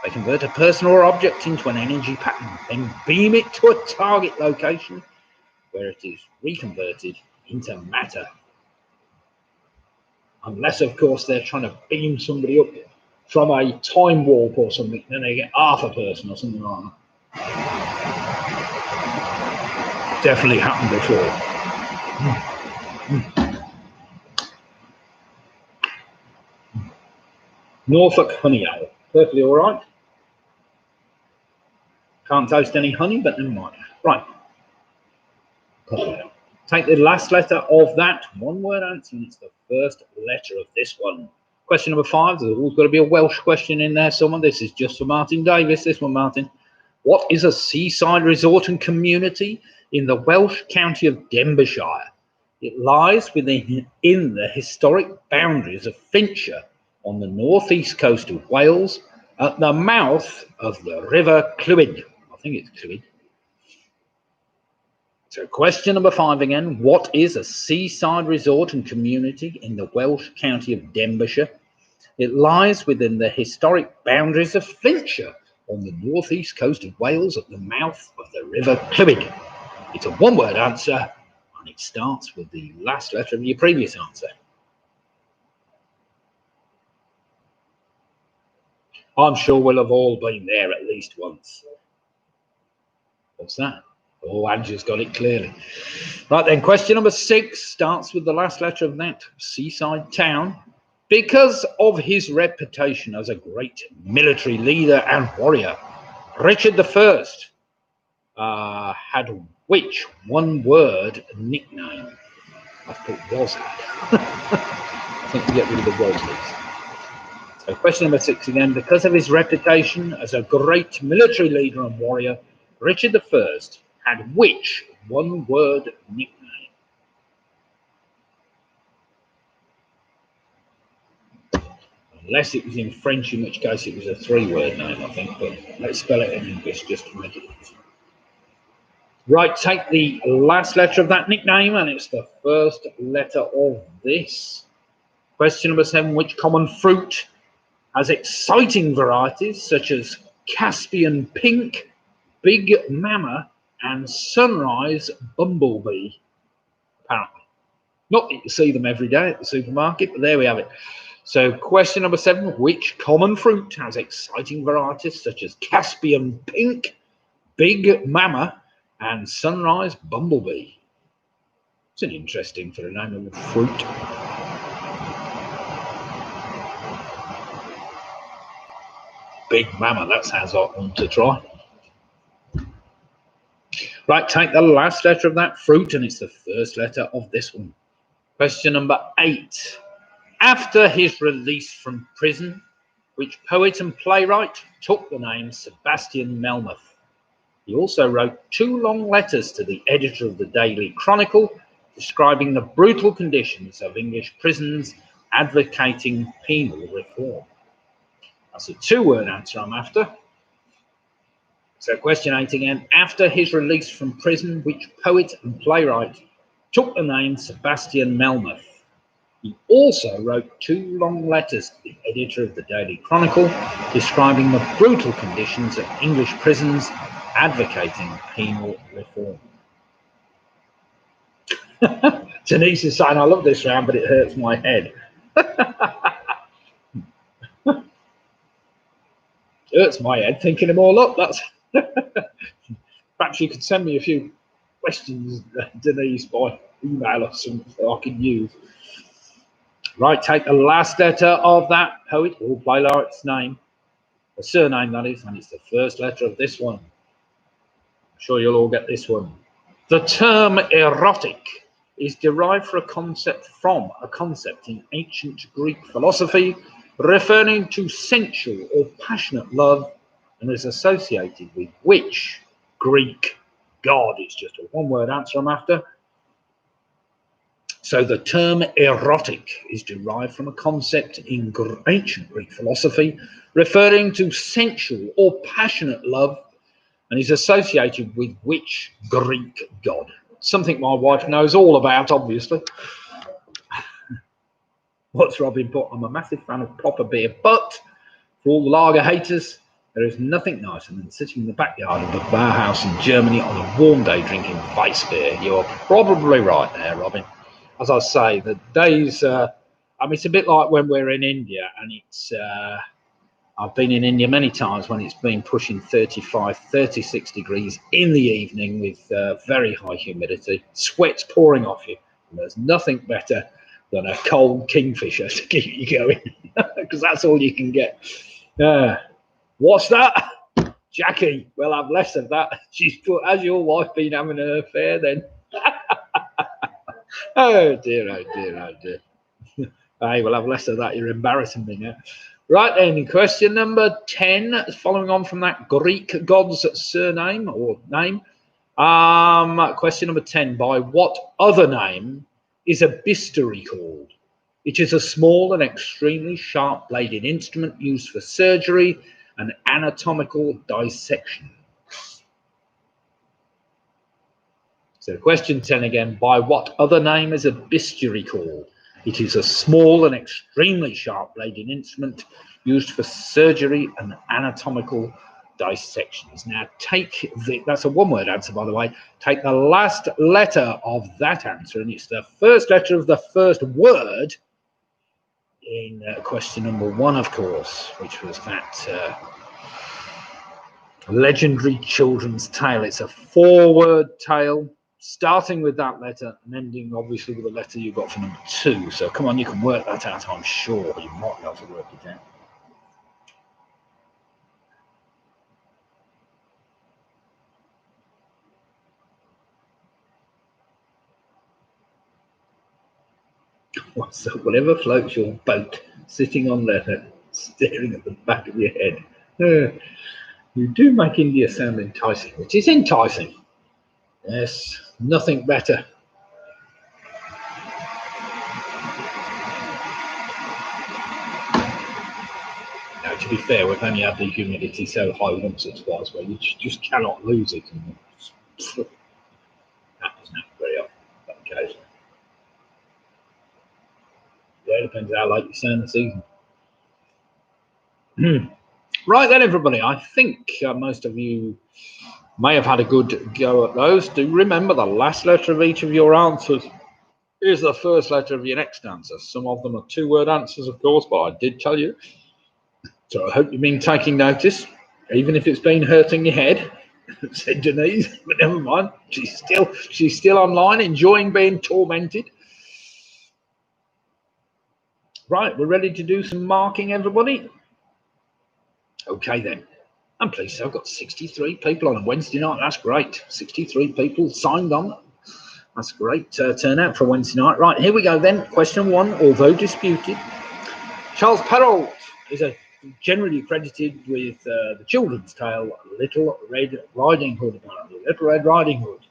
[SPEAKER 1] They convert a person or object into an energy pattern, then beam it to a target location where it is reconverted into matter. Unless, of course, they're trying to beam somebody up from a time warp or something, then they get half a person or something like that. Definitely happened before. Norfolk honey ale. Perfectly all right. Can't taste any honey, but never mind. Right. Take the last letter of that 1-word answer, and it's the first letter of this one. Question number 5. There's always got to be a Welsh question in there somewhere. This is just for Martin Davis, this one, Martin. What is a seaside resort and community in the Welsh county of Denbighshire? It lies within the historic boundaries of Flintshire on the northeast coast of Wales at the mouth of the River Clwyd. I think it's Clwyd. So question number 5 again. What is a seaside resort and community in the Welsh county of Denbighshire? It lies within the historic boundaries of Flintshire on the northeast coast of Wales at the mouth of the River Clwyd. It's a 1-word answer, and it starts with the last letter of your previous answer. I'm sure we'll have all been there at least once. What's that? Oh, Andrew's got it clearly. Right then, question number 6 starts with the last letter of that seaside town. Because of his reputation as a great military leader and warrior, Richard I had which 1-word nickname? I've put was had. I think we get rid of the was. So question number 6 again. Because of his reputation as a great military leader and warrior, Richard I had which 1-word nickname? Unless it was in French, in which case it was a 3-word name, I think. But let's spell it in English just to make it easy. Right, take the last letter of that nickname, and it's the first letter of this. Question number 7, which common fruit has exciting varieties such as Caspian Pink, Big Mama, and Sunrise Bumblebee? Apparently. Not that you see them every day at the supermarket, but there we have it. So question number 7, which common fruit has exciting varieties such as Caspian Pink, Big Mama, and Sunrise Bumblebee? It's an interesting for a name of a fruit. Big Mama, that sounds like one to try. Right, take the last letter of that fruit, and it's the first letter of this one. Question number 8. After his release from prison, which poet and playwright took the name Sebastian Melmoth? He also wrote 2 long letters to the editor of the Daily Chronicle describing the brutal conditions of English prisons, advocating penal reform. That's a 2-word answer I'm after. So question 8 again. After his release from prison, which poet and playwright took the name Sebastian Melmoth? He also wrote 2 long letters to the editor of the Daily Chronicle describing the brutal conditions of English prisons, advocating penal reform. Denise is saying, I love this round, but it hurts my head. Hurts my head thinking them all up. That's perhaps you could send me a few questions, Denise, by email or something I can use. Right, take the last letter of that poet or playwright's name, the surname that is, and it's the first letter of this one. I'm sure you'll all get this one. The term erotic is derived from a concept in ancient Greek philosophy referring to sensual or passionate love, and is associated with which Greek god? It's just a 1-word answer I'm after. So the term erotic is derived from a concept in ancient Greek philosophy referring to sensual or passionate love, and is associated with which Greek god? Something my wife knows all about, obviously. What's Robin put? I'm a massive fan of proper beer, but for all the lager haters, there is nothing nicer than sitting in the backyard of a bar house in Germany on a warm day drinking Weiss beer. You're probably right there, Robin. As I say, the days, I mean, it's a bit like when we're in India, and it's, I've been in India many times when it's been pushing 35, 36 degrees in the evening with very high humidity, sweat's pouring off you, and there's nothing better than a cold kingfisher to keep you going, because that's all you can get. What's that? Jackie, well, I've less of that. She's put, has your wife been having an affair then? Oh dear, oh dear, oh dear. Hey, we'll have less of that. You're embarrassing me now. Right then, question number 10, following on from that Greek god's surname or name. Question number 10, by what other name is a bistoury called? It is a small and extremely sharp-bladed instrument used for surgery and anatomical dissection. So question 10 again, by what other name is a bistoury called? It is a small and extremely sharp-bladed instrument used for surgery and anatomical dissections. Now take that's a 1-word answer, by the way. Take the last letter of that answer, and it's the first letter of the first word in question number 1, of course, which was that legendary children's tale. It's a 4-word tale, starting with that letter and ending obviously with the letter you got for number 2. So come on, you can work that out, I'm sure. You might be able to work it out. So whatever floats your boat, sitting on leather, staring at the back of your head. You do make India sound enticing, which is enticing. Yes, nothing better. Now, to be fair, we've only had the humidity so high once or twice where you just cannot lose it. depends how late you stay in the season. Right then, everybody, I think most of you may have had a good go at those. Do remember the last letter of each of your answers is the first letter of your next answer. Some of them are two-word answers, of course, but I did tell you. So I hope you've been taking notice, even if it's been hurting your head, said Denise, but never mind. She's still online, enjoying being tormented. Right, we're ready to do some marking, everybody. Okay then. I'm pleased I've got 63 people on a Wednesday night. That's great. 63 people signed on. That's a great turnout for a Wednesday night. Right, here we go then. Question 1, although disputed. Charles Perrault is generally credited with the children's tale, Little Red Riding Hood, apparently. Little Red Riding Hood.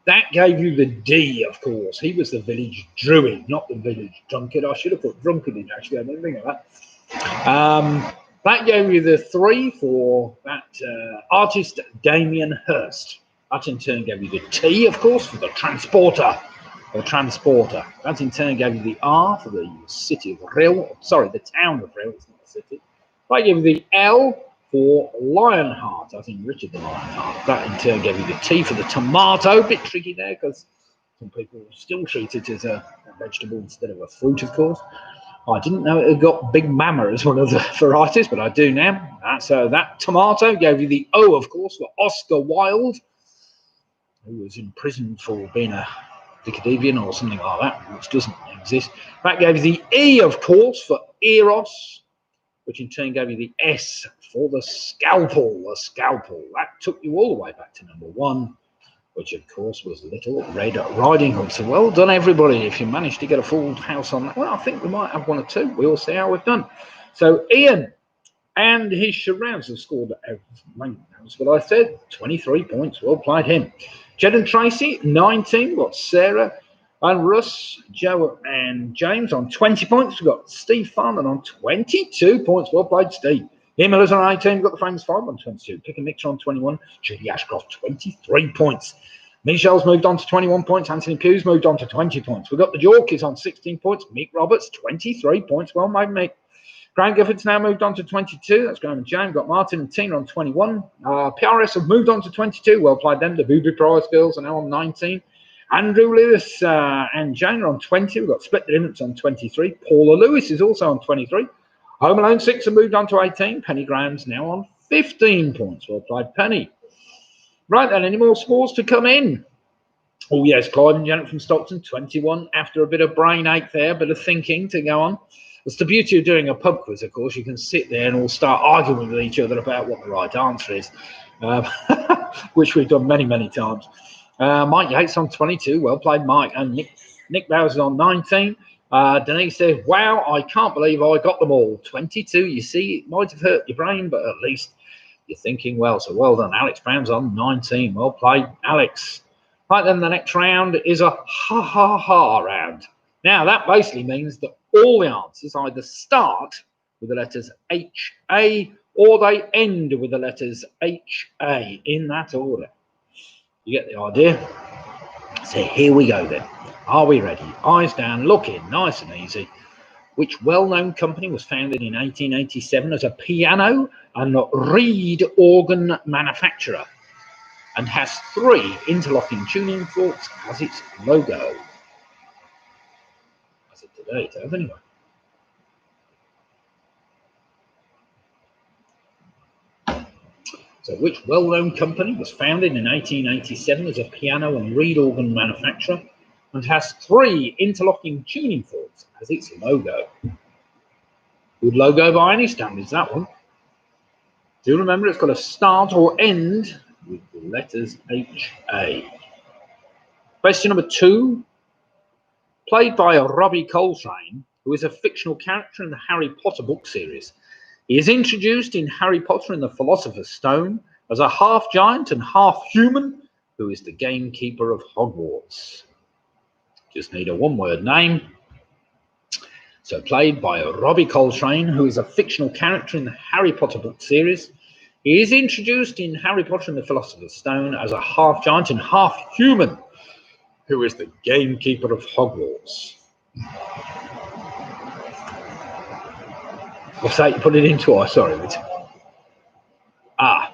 [SPEAKER 1] That gave you the D, of course. He was the village druid, not the village drunkard. I should have put drunkard in, actually. I didn't think of that. That gave you the 3 for that artist, Damien Hirst. That in turn gave you the T, of course, for the transporter. Or transporter. That in turn gave you the R for the city of Rill. Sorry, the town of Rill. It's not the city. That gave you the L for Lionheart. I think Richard the Lionheart. That in turn gave you the T for the tomato. Bit tricky there because some people still treat it as a vegetable instead of a fruit, of course. I didn't know it had got Big Mama as one of the varieties, but I do now. So that tomato gave you the O, of course, for Oscar Wilde, who was imprisoned for being a Dickadivian or something like that, which doesn't exist. That gave you the E, of course, for Eros, which in turn gave you the S for the scalpel. The scalpel. That took you all the way back to number 1, which of course was Little Red Riding Hood. So well done, everybody. If you managed to get a full house on that, well, I think we might have 1 or 2. We'll see how we've done. So Ian and his charades have scored, that's what I said, 23 points. Well played him. Jed and Tracy, 19. We've got Sarah and Russ, Joe and James on 20 points. We've got Steve Farman on 22 points. Well played, Steve. Ian Miller's on 18. We've got the Frames 5 on 22. Pick and Mixer on 21. Judy Ashcroft, 23 points. Michelle's moved on to 21 points. Anthony Pugh's moved on to 20 points. We've got the Yorkies on 16 points. Mick Roberts, 23 points. Well made, Mick. Graham Gifford's now moved on to 22. That's Graham and James. Got Martin and Tina on 21. PRS have moved on to 22. Well played them. The Booby Prize girls are now on 19. Andrew Lewis and Jane are on 20. We've got Split the Difference on 23. Paula Lewis is also on 23. Home Alone 6 have moved on to 18. Penny Graham's now on 15 points. Well played, Penny. Right then, any more scores to come in? Oh, yes, Clive and Janet from Stockton, 21. After a bit of brain ache there, a bit of thinking to go on. That's the beauty of doing a pub quiz, of course. You can sit there and all start arguing with each other about what the right answer is, which we've done many, many times. Mike Yates on 22. Well played, Mike. And Nick Bowers on 19. Denise says, wow, I can't believe I got them all. 22. You see, it might have hurt your brain, but at least you're thinking well. So well done. Alex Brown's on 19. Well played, Alex. Right then, the next round is a ha-ha-ha round. Now, that basically means that all the answers either start with the letters H-A or they end with the letters H-A in that order. You get the idea? So here we go then. Are we ready? Eyes down, looking, nice and easy. Which well-known company was founded in 1887 as a piano and reed organ manufacturer and has 3 interlocking tuning forks as its logo? As it today, it has anyway. So which well-known company was founded in 1887 as a piano and reed organ manufacturer and has 3 interlocking tuning forks as its logo? Good logo by any standards, that one. Do remember it's got to start or end with the letters H-A. Question number 2. Played by Robbie Coltrane, who is a fictional character in the Harry Potter book series. He is introduced in Harry Potter and the Philosopher's Stone as a half-giant and half-human who is the gamekeeper of Hogwarts. Just need a one-word name. So played by Robbie Coltrane, who is a fictional character in the Harry Potter book series. He is introduced in Harry Potter and the Philosopher's Stone as a half-giant and half-human who is the gamekeeper of Hogwarts. What's that? You put it in twice. Sorry. Ah.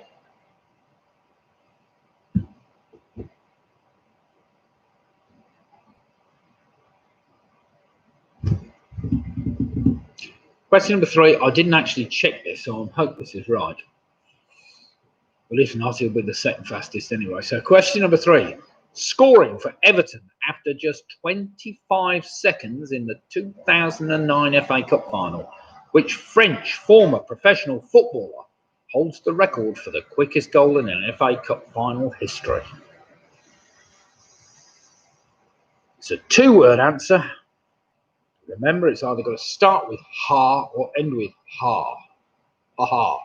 [SPEAKER 1] Question number 3. I didn't actually check this, so I hope this is right. But if not, it'll be the second fastest anyway. So question number 3. Scoring for Everton after just 25 seconds in the 2009 FA Cup final. Which French former professional footballer holds the record for the quickest goal in an FA Cup final history? It's a 2-word answer. Remember, it's either got to start with ha or end with ha. Ha.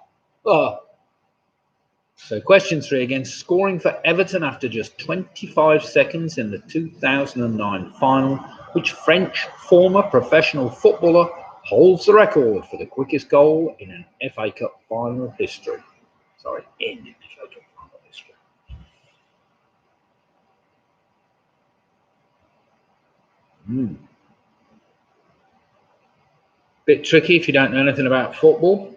[SPEAKER 1] So question 3 again, scoring for Everton after just 25 seconds in the 2009 final, which French former professional footballer holds the record for the quickest goal in an FA Cup final history? Sorry, in FA Cup final history. Bit tricky if you don't know anything about football.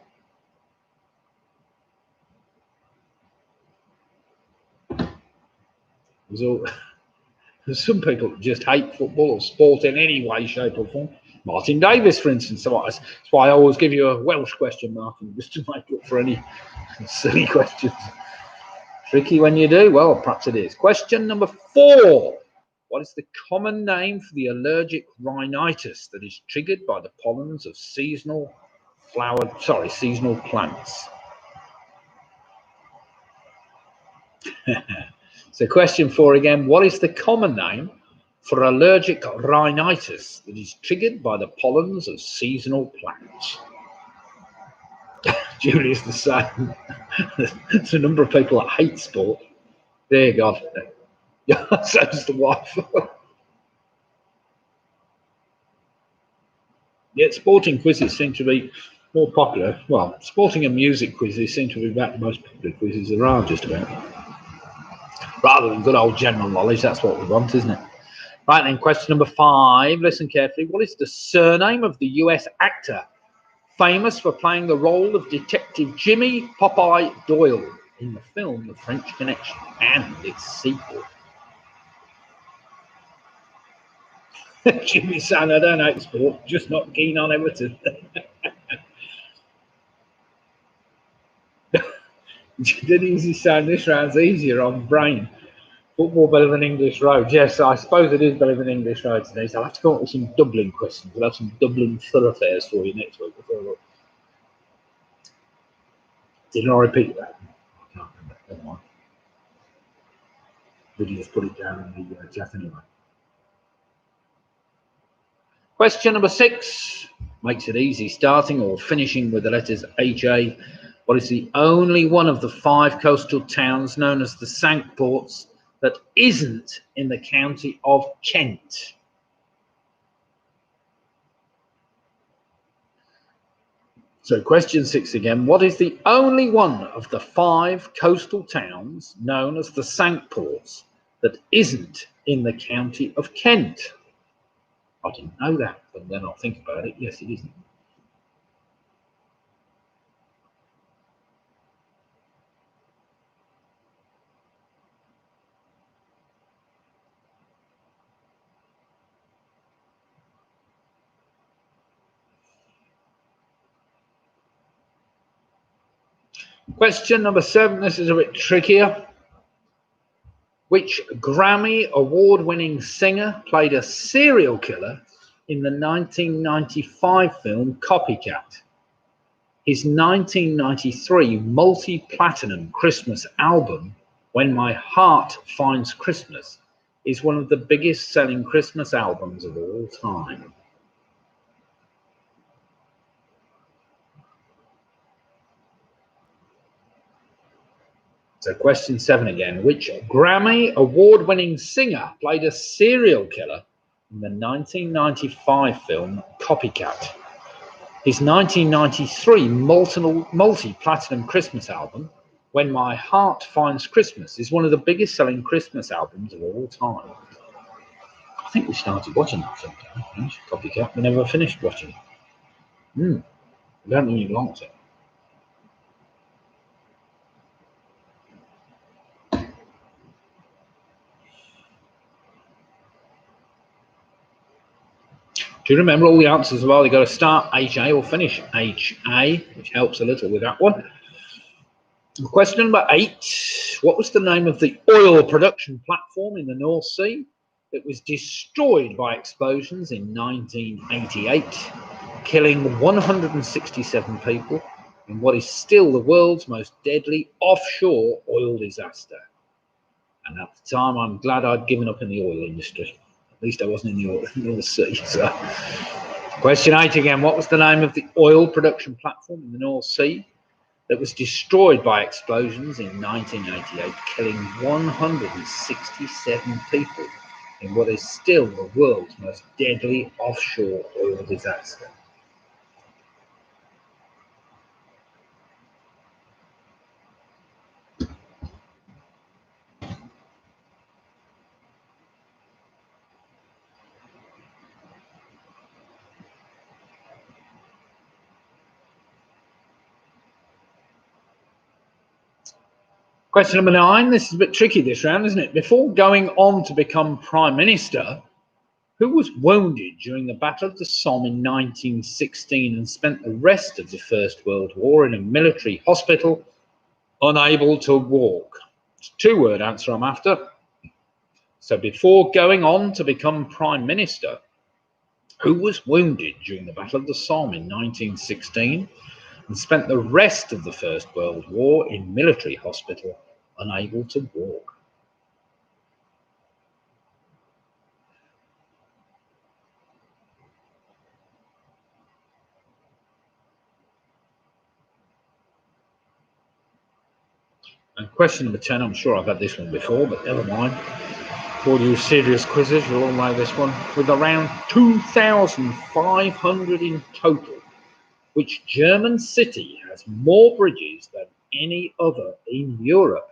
[SPEAKER 1] There's some people that just hate football or sport in any way, shape or form. Martin Davis, for instance. So that's why I always give you a Welsh question, Martin, just to make up for any silly questions. Tricky when you do? Well, perhaps it is. Question number 4. What is the common name for the allergic rhinitis that is triggered by the pollens of seasonal plants? So question 4 again, what is the common name for allergic rhinitis that is triggered by the pollens of seasonal plants? Julius the same. There's a number of people that hate sport. There you go. So does the wife. Yet sporting quizzes seem to be more popular. Well, sporting and music quizzes seem to be about the most popular quizzes there are, just about. Rather than good old general knowledge, that's what we want, isn't it? Right then, question number 5. Listen carefully. What is the surname of the US actor famous for playing the role of Detective Jimmy Popeye Doyle in the film The French Connection and its sequel? Jimmy saying, I don't hate sport, just not keen on Everton. Did he say this round's easier on brain? Football better than English roads? Yes, I suppose it is better than English roads today. So I'll have to come up with some Dublin questions. We'll have some Dublin thoroughfares for you next week. Didn't I repeat that? I can't remember. Never mind. Did you just put it down in the chat anyway? Question number 6 makes it easy, starting or finishing with the letters HA. What is the only one of the 5 coastal towns known as the Cinque Ports that isn't in the county of Kent? So question 6 again. What is the only one of the 5 coastal towns known as the Cinque Ports that isn't in the county of Kent? I didn't know that, but then I'll think about it. Yes, it isn't. Question number 7. This is a bit trickier. Which Grammy award-winning singer played a serial killer in the 1995 film Copycat? His 1993 multi-platinum Christmas album, When My Heart Finds Christmas, is one of the biggest-selling Christmas albums of all time. So question 7 again. Which Grammy award-winning singer played a serial killer in the 1995 film Copycat? His 1993 multi-platinum Christmas album, When My Heart Finds Christmas, is one of the biggest-selling Christmas albums of all time. I think we started watching that sometime. Copycat. We never finished watching it. I don't think you liked it. Do you remember all the answers? Well, you've got to start HA or finish HA, which helps a little with that one. Question number 8. What was the name of the oil production platform in the North Sea that was destroyed by explosions in 1988, killing 167 people in what is still the world's most deadly offshore oil disaster? And at the time, I'm glad I'd given up in the oil industry. At least I wasn't in the North Sea. So. Question 8 again. What was the name of the oil production platform in the North Sea that was destroyed by explosions in 1988, killing 167 people in what is still the world's most deadly offshore oil disaster? Question number 9. This is a bit tricky this round, isn't it? Before going on to become Prime Minister, who was wounded during the Battle of the Somme in 1916 and spent the rest of the First World War in a military hospital, unable to walk? It's a 2-word answer I'm after. So before going on to become Prime Minister, who was wounded during the Battle of the Somme in 1916 and spent the rest of the First World War in military hospital, unable to walk? And question number 10, I'm sure I've had this one before, but never mind. For you serious quizzes, you'll all know this one. With around 2,500 in total, which German city has more bridges than any other in Europe?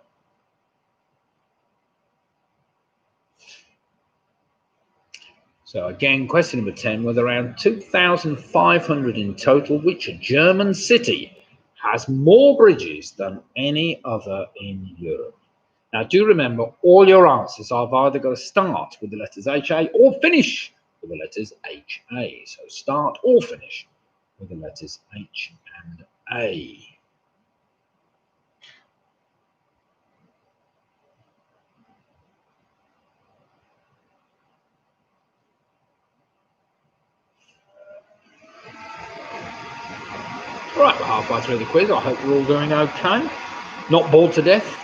[SPEAKER 1] So again, question number 10, with around 2,500 in total, which German city has more bridges than any other in Europe? Now, do remember, all your answers I've either got to start with the letters HA or finish with the letters HA. So start or finish with the letters H and A. Right, we're halfway through the quiz. I hope we're all doing okay. Not bored to death.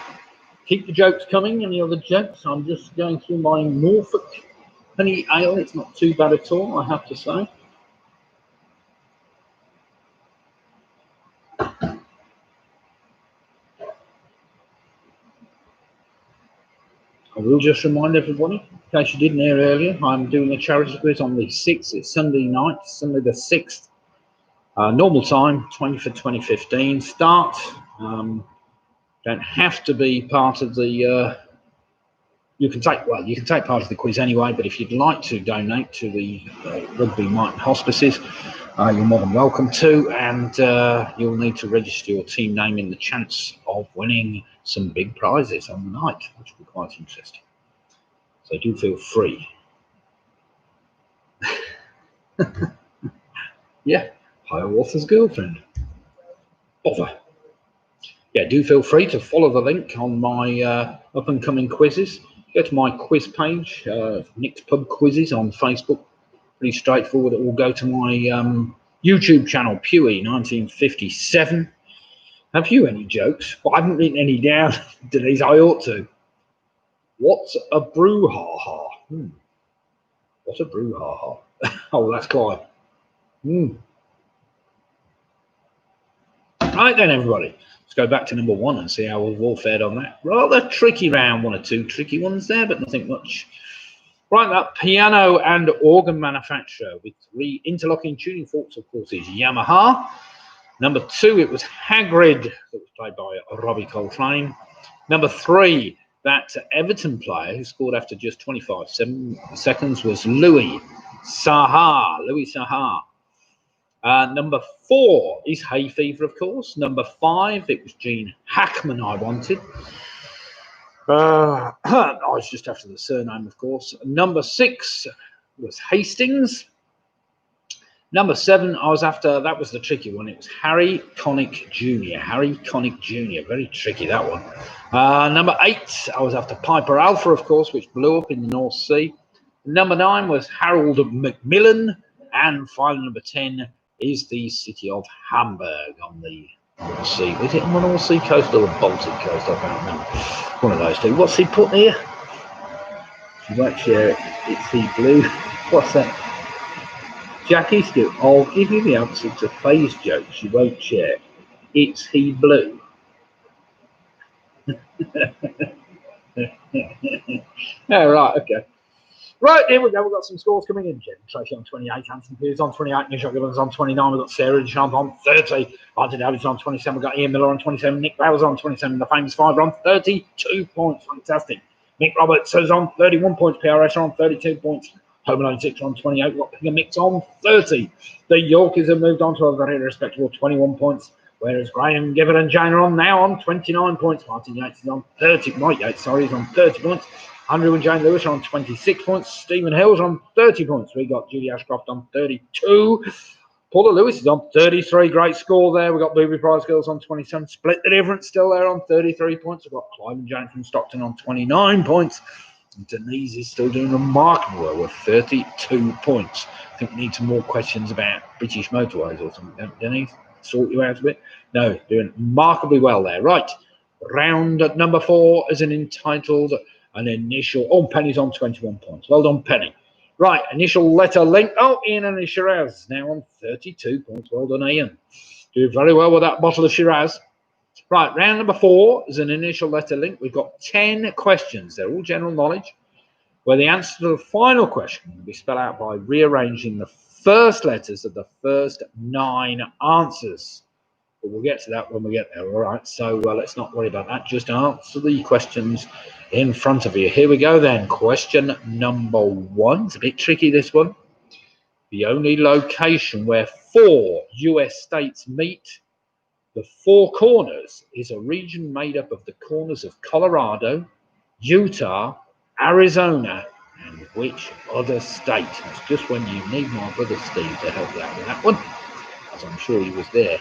[SPEAKER 1] Keep the jokes coming. Any other jokes? I'm just going through my Norfolk honey ale. It's not too bad at all, I have to say. I will just remind everybody, in case you didn't hear earlier, I'm doing a charity quiz on the 6th. It's Sunday night, Sunday the 6th. Normal time, 20 for 2015. Start. Don't have to be part of the. You can take part of the quiz anyway. But if you'd like to donate to the Rugby Mite Hospices, you're more than welcome to. And you'll need to register your team name in the chance of winning some big prizes on the night, which will be quite interesting. So do feel free. Yeah, Hiawatha's girlfriend. Bother. Yeah, do feel free to follow the link on my up and coming quizzes. Go to my quiz page, Nickslivepubquiz on Facebook. Pretty straightforward. It will go to my YouTube channel, Pewee 1957. Have you any jokes? Well, I haven't written any down, Denise. I ought to. What's a brouhaha? What's a brouhaha? Oh, that's Clive. Right then, everybody. Let's go back to number 1 and see how we've all fared on that. Rather tricky round, 1 or 2 tricky ones there, but nothing much. Right, that piano and organ manufacturer with 3 interlocking tuning forks, of course, is Yamaha. Number 2, it was Hagrid, that was played by Robbie Coltrane. Number 3, that Everton player who scored after just 25 seconds was Louis Saha. Number 4 is Hay Fever, of course. Number 5, it was Gene Hackman I wanted. I was just after the surname, of course. Number 6 was Hastings. Number 7, I was after, that was the tricky one. It was Harry Connick Jr. Harry Connick Jr. Very tricky, that one. Number 8, I was after Piper Alpha, of course, which blew up in the North Sea. Number 9 was Harold Macmillan. And final number 10 is the city of Hamburg on the North Sea. Was it on the North Sea coast or the Baltic coast? I can't remember. One of those two. What's he put here? You won't share it. It's the blue. What's that? Jackie Stewart, I'll give you the answer to Faye's joke. She won't share. It's he blue. Oh, right, okay. Right, here we go. We've got some scores coming in. Jen Tracy on 28, Anthony Peters on 28, Nick Gibbons on 29. We've got Sarah Deschamps on 30, Martin Davids on 27. We've got Ian Miller on 27, Nick Bowers on 27. The famous five are on 32 points. Fantastic. Nick Roberts is on 31 points. PRS are on 32 points. Home Alone 6 on 28. We've got Pigger Mix on 30. The Yorkies have moved on to a very respectable 21 points. Whereas Graham, Gibbon and Jane are on now on 29 points. Martin Yates is on 30. Mike Yates, sorry, is on 30 points. Andrew and Jane Lewis are on 26 points. Stephen Hill's on 30 points. We got Judy Ashcroft on 32. Paula Lewis is on 33. Great score there. We've got Booby Prize Girls on 27. Split the difference still there on 33 points. We've got Clive and Jane from Stockton on 29 points. And Denise is still doing remarkable well with 32 points. I think we need some more questions about British motorways or something, don't we, Denise? Sort you out a bit. No, doing remarkably well there. Right. Round number 4 is entitled an initial. Oh, Penny's on 21 points. Well done, Penny. Right, initial letter link. Oh, Ian and Shiraz now on 32 points. Well done, Ian. Doing very well with that bottle of Shiraz. Right, round number 4 is an initial letter link. We've got 10 questions. They're all general knowledge, where the answer to the final question will be spelled out by rearranging the first letters of the first 9 answers. But we'll get to that when we get there, all right? So let's not worry about that. Just answer the questions in front of you. Here we go then. Question number 1. It's a bit tricky, this one. The only location where 4 US states meet the Four Corners is a region made up of the corners of Colorado, Utah, Arizona, and which other state? It's just when you need my brother Steve to help you out with that one, as I'm sure he was there,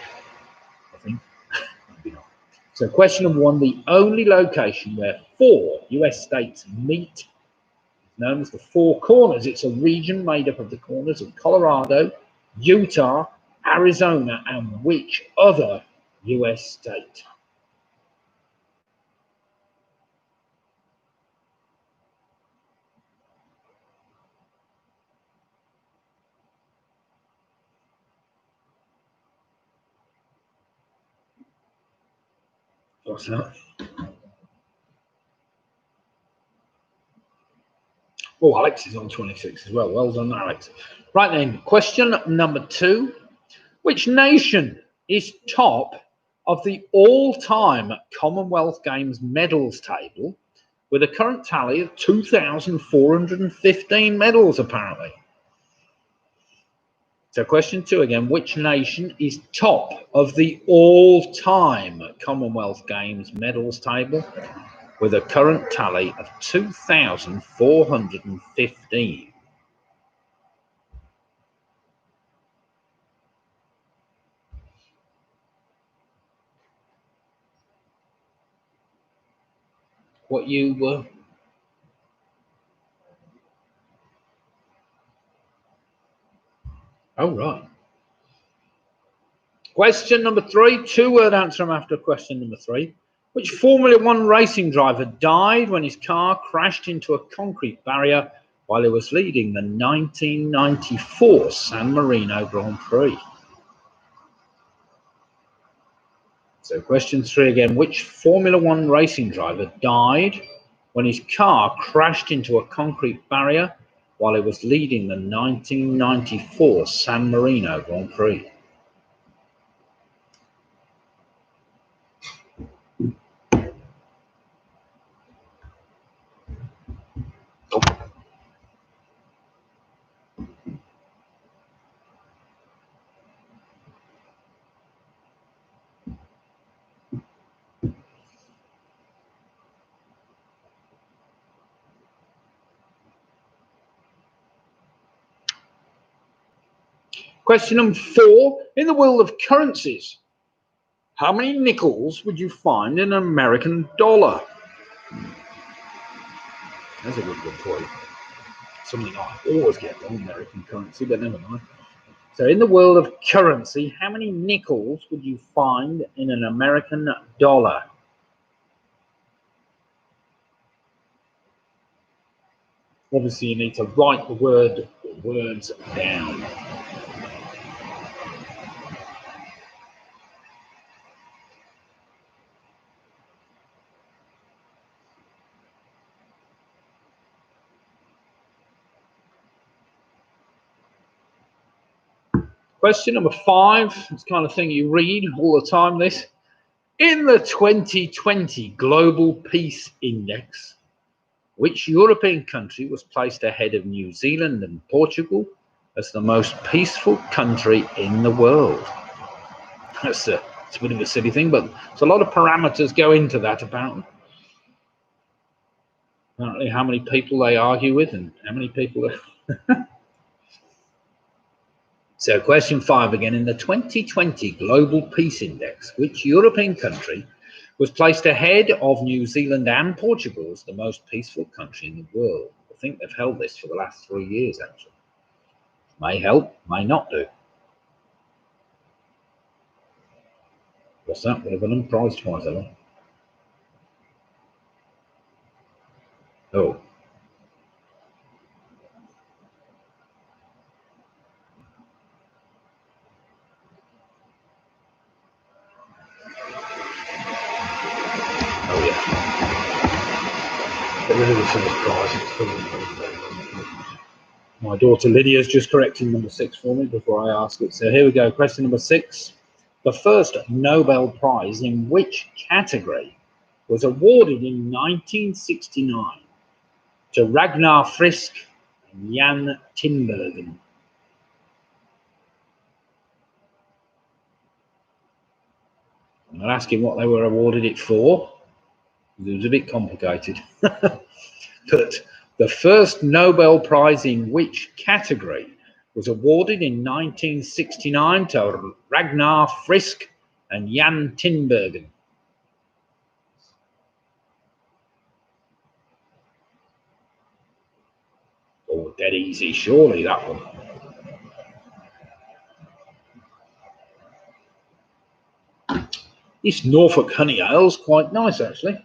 [SPEAKER 1] I think. Maybe not. So question number 1, the only location where 4 US states meet is known as the Four Corners. It's a region made up of the corners of Colorado, Utah, Arizona, and which other US state? What's that? Oh, Alex is on 26 as well. Well done, Alex. Right then, question number 2. Which nation is top of the all-time Commonwealth Games medals table with a current tally of 2,415 medals, apparently? So question 2 again, which nation is top of the all-time Commonwealth Games medals table with a current tally of 2,415? What you were? Oh, right. Question number 3, 2-word answer after question number 3. Which Formula 1 racing driver died when his car crashed into a concrete barrier while he was leading the 1994 San Marino Grand Prix? So question 3 again, which Formula 1 racing driver died when his car crashed into a concrete barrier while he was leading the 1994 San Marino Grand Prix? Question number 4. In the world of currencies, how many nickels would you find in an American dollar? That's a good one for you. Something I always get wrong, American currency, but never mind. So in the world of currency, how many nickels would you find in an American dollar? Obviously, you need to write the words down. Question number 5, it's the kind of thing you read all the time, this. In the 2020 Global Peace Index, which European country was placed ahead of New Zealand and Portugal as the most peaceful country in the world? It's a bit of a silly thing, but there's a lot of parameters go into that, apparently. Apparently how many people they argue with and how many people are... So question 5 again. In the 2020 Global Peace Index, which European country was placed ahead of New Zealand and Portugal as the most peaceful country in the world? I think they've held this for the last 3 years, actually. May help, may not do. What's that? We've been unprized twice, haven't we? Oh. Oh, yeah. Get rid of the first prize. My daughter Lydia's just correcting number 6 for me before I ask it. So here we go. Question number 6. The first Nobel Prize in which category was awarded in 1969 to Ragnar Frisk and Jan Tinbergen? I'm not asking what they were awarded it for. It was a bit complicated. But the first Nobel Prize in which category was awarded in 1969 to Ragnar Frisk and Jan Tinbergen? Oh, dead easy, surely, that one. This Norfolk Honey Ale is quite nice, actually.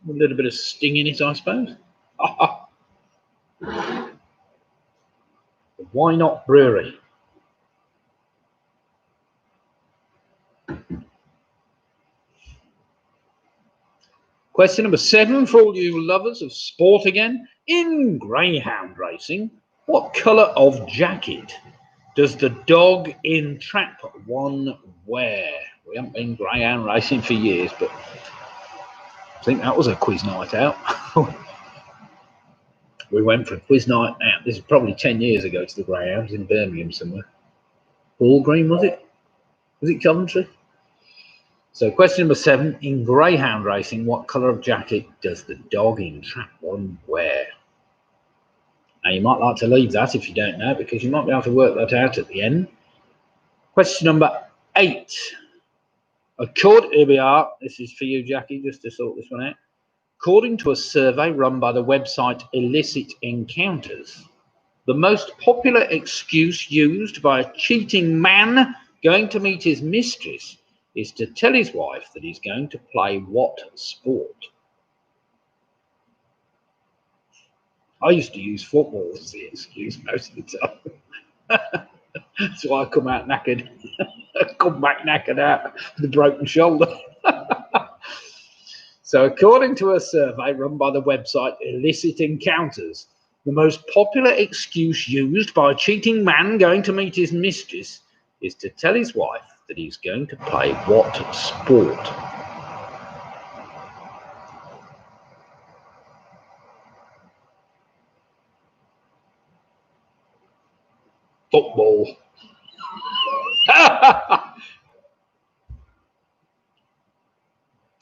[SPEAKER 1] A little bit of sting in it, I suppose. Why not brewery? Question number 7 for all you lovers of sport again. In greyhound racing, what colour of jacket does the dog in Trap 1 wear? We haven't been greyhound racing for years, but I think that was a quiz night out. We went for a quiz night out. This is probably 10 years ago to the Greyhounds in Birmingham somewhere. Ball Green, was it? Was it Coventry? So question number 7, in greyhound racing, what colour of jacket does the dog in Trap 1 wear? Now you might like to leave that if you don't know, because you might be able to work that out at the end. Question number 8. Here we are. This is for you, Jackie, just to sort this one out. According to a survey run by the website Illicit Encounters, the most popular excuse used by a cheating man going to meet his mistress is to tell his wife that he's going to play what sport? I used to use football as the excuse most of the time. That's why I come out knackered. I come back knackered out with a broken shoulder. So according to a survey run by the website Illicit Encounters, the most popular excuse used by a cheating man going to meet his mistress is to tell his wife that he's going to play what sport? Football.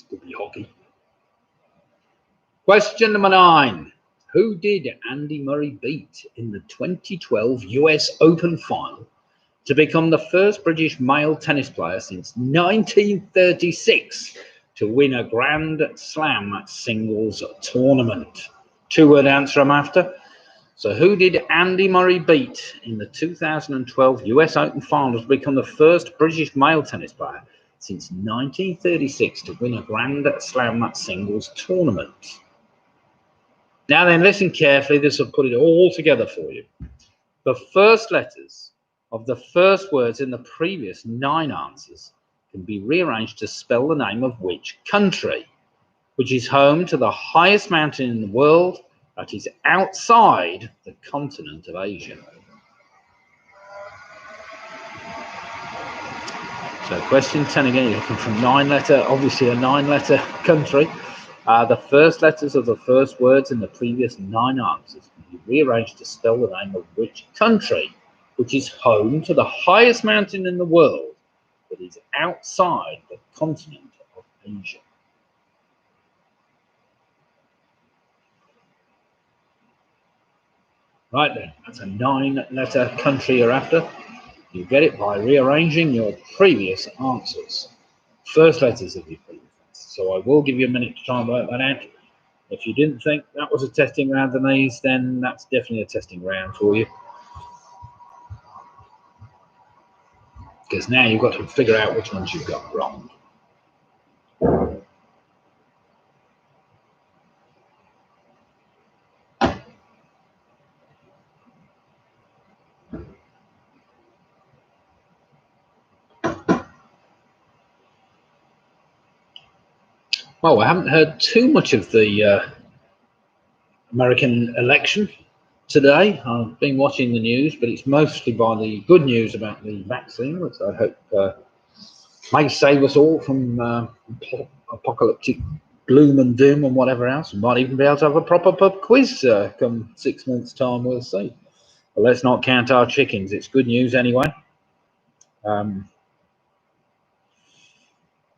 [SPEAKER 1] Could be hockey. Question number 9. Who did Andy Murray beat in the 2012 US Open final to become the first British male tennis player since 1936 to win a Grand Slam singles tournament? Two-word answer I'm after. So who did Andy Murray beat in the 2012 US Open final to become the first British male tennis player since 1936 to win a Grand Slam singles tournament? Now then, listen carefully. This will put it all together for you. The first letters of the first words in the previous 9 answers can be rearranged to spell the name of which country, which is home to the highest mountain in the world that is outside the continent of Asia. So question 10 again, you're looking from 9-letter, obviously a 9-letter country. The first letters of the first words in the previous 9 answers can be rearranged to spell the name of which country, which is home to the highest mountain in the world that is outside the continent of Asia. Right then, that's a 9-letter country you're after. You get it by rearranging your previous answers. First letters of your previous answers. So I will give you a minute to try and work that out. If you didn't think that was a testing round of these, then that's definitely a testing round for you. Because now you've got to figure out which ones you've got wrong. Well, I haven't heard too much of the American election today. I've been watching the news, but it's mostly by the good news about the vaccine, which I hope may save us all from apocalyptic gloom and doom and whatever else. We might even be able to have a proper pub quiz come 6 months' time, we'll see. But let's not count our chickens. It's good news anyway.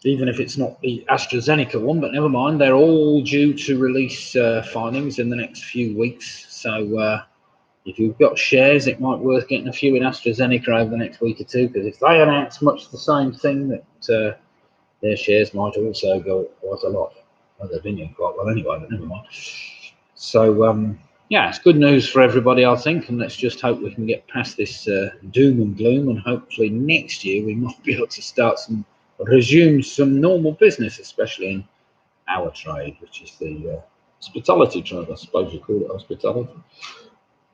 [SPEAKER 1] Even if it's not the AstraZeneca one, but never mind, they're all due to release findings in the next few weeks. So if you've got shares, it might be worth getting a few in AstraZeneca over the next week or two, because if they announce much the same thing, that their shares might also go up quite a lot. Well, they've been in quite well anyway, but never mind. So yeah, it's good news for everybody, I think, and let's just hope we can get past this doom and gloom, and hopefully next year we might be able to resume some normal business, especially in our trade, which is the hospitality trade. I suppose you call it hospitality.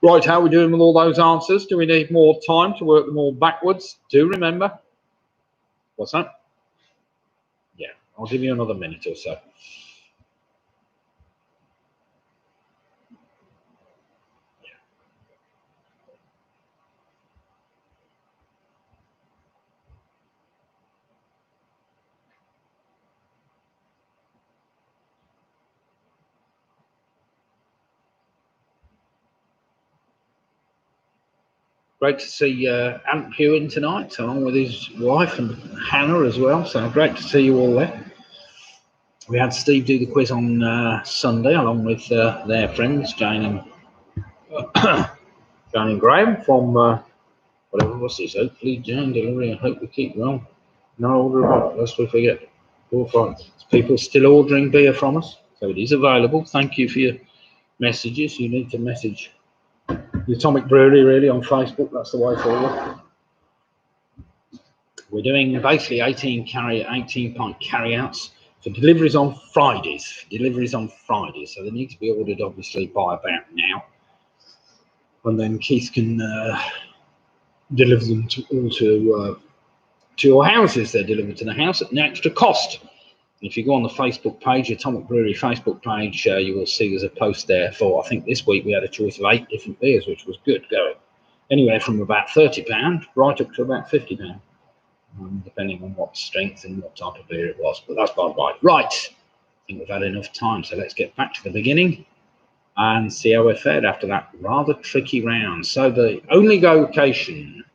[SPEAKER 1] Right, how are we doing with all those answers? Do we need more time to work them all backwards? Do remember. What's that? Yeah, I'll give you another minute or so. Great to see Ant Hewen tonight, along with his wife and Hannah as well. So great to see you all there. We had Steve do the quiz on Sunday, along with their friends, Jane and Graham from whatever was this. Hopefully, Jane delivery. I hope we keep wrong. No order of lest we forget. People still ordering beer from us, so it is available. Thank you for your messages. You need to message the Atomic Brewery really on Facebook. That's the way forward. We're doing basically 18-pint carry-outs for deliveries on Fridays. So they need to be ordered obviously by about now, and then Keith can deliver them to your houses. They're delivered to the house at an extra cost. If you go on the Facebook page, Atomic Brewery Facebook page, you will see there's a post there for, I think this week we had a choice of 8 different beers, which was good going. Anywhere from about £30 right up to about £50, depending on what strength and what type of beer it was. But that's by the by. Right, I think we've had enough time, so let's get back to the beginning and see how we're fared after that rather tricky round. So the only location,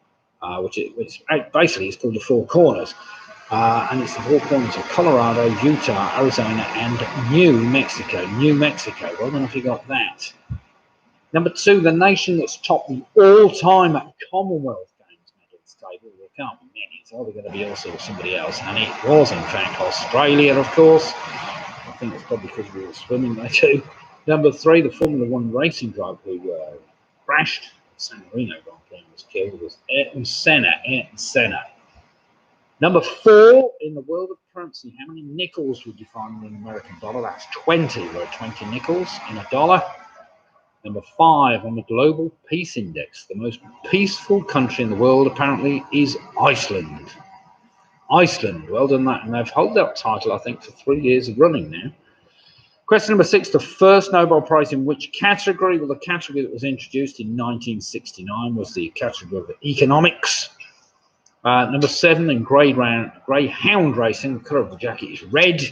[SPEAKER 1] which basically is called the Four Corners, And it's the 4 points of Colorado, Utah, Arizona, and New Mexico. New Mexico. Well done if you got that. Number 2, the nation that's topped the all-time Commonwealth Games medals table. There can't be many. It's either going to be us or somebody else. And it was, in fact, Australia, of course. I think it's probably because we were swimming there too. Number 3, the Formula 1 racing driver who crashed. San Marino Grand Prix was killed. Was Ayrton Senna. Number 4, in the world of currency, how many nickels would you find in an American dollar? That's 20. There are 20 nickels in a dollar. Number 5, on the Global Peace Index, the most peaceful country in the world apparently is Iceland. Iceland, well done that. And they've held that title, I think, for 3 years running now. Question number 6, the first Nobel Prize in which category? Well, the category that was introduced in 1969 was the category of economics. Number 7, in greyhound racing, the colour of the jacket is red.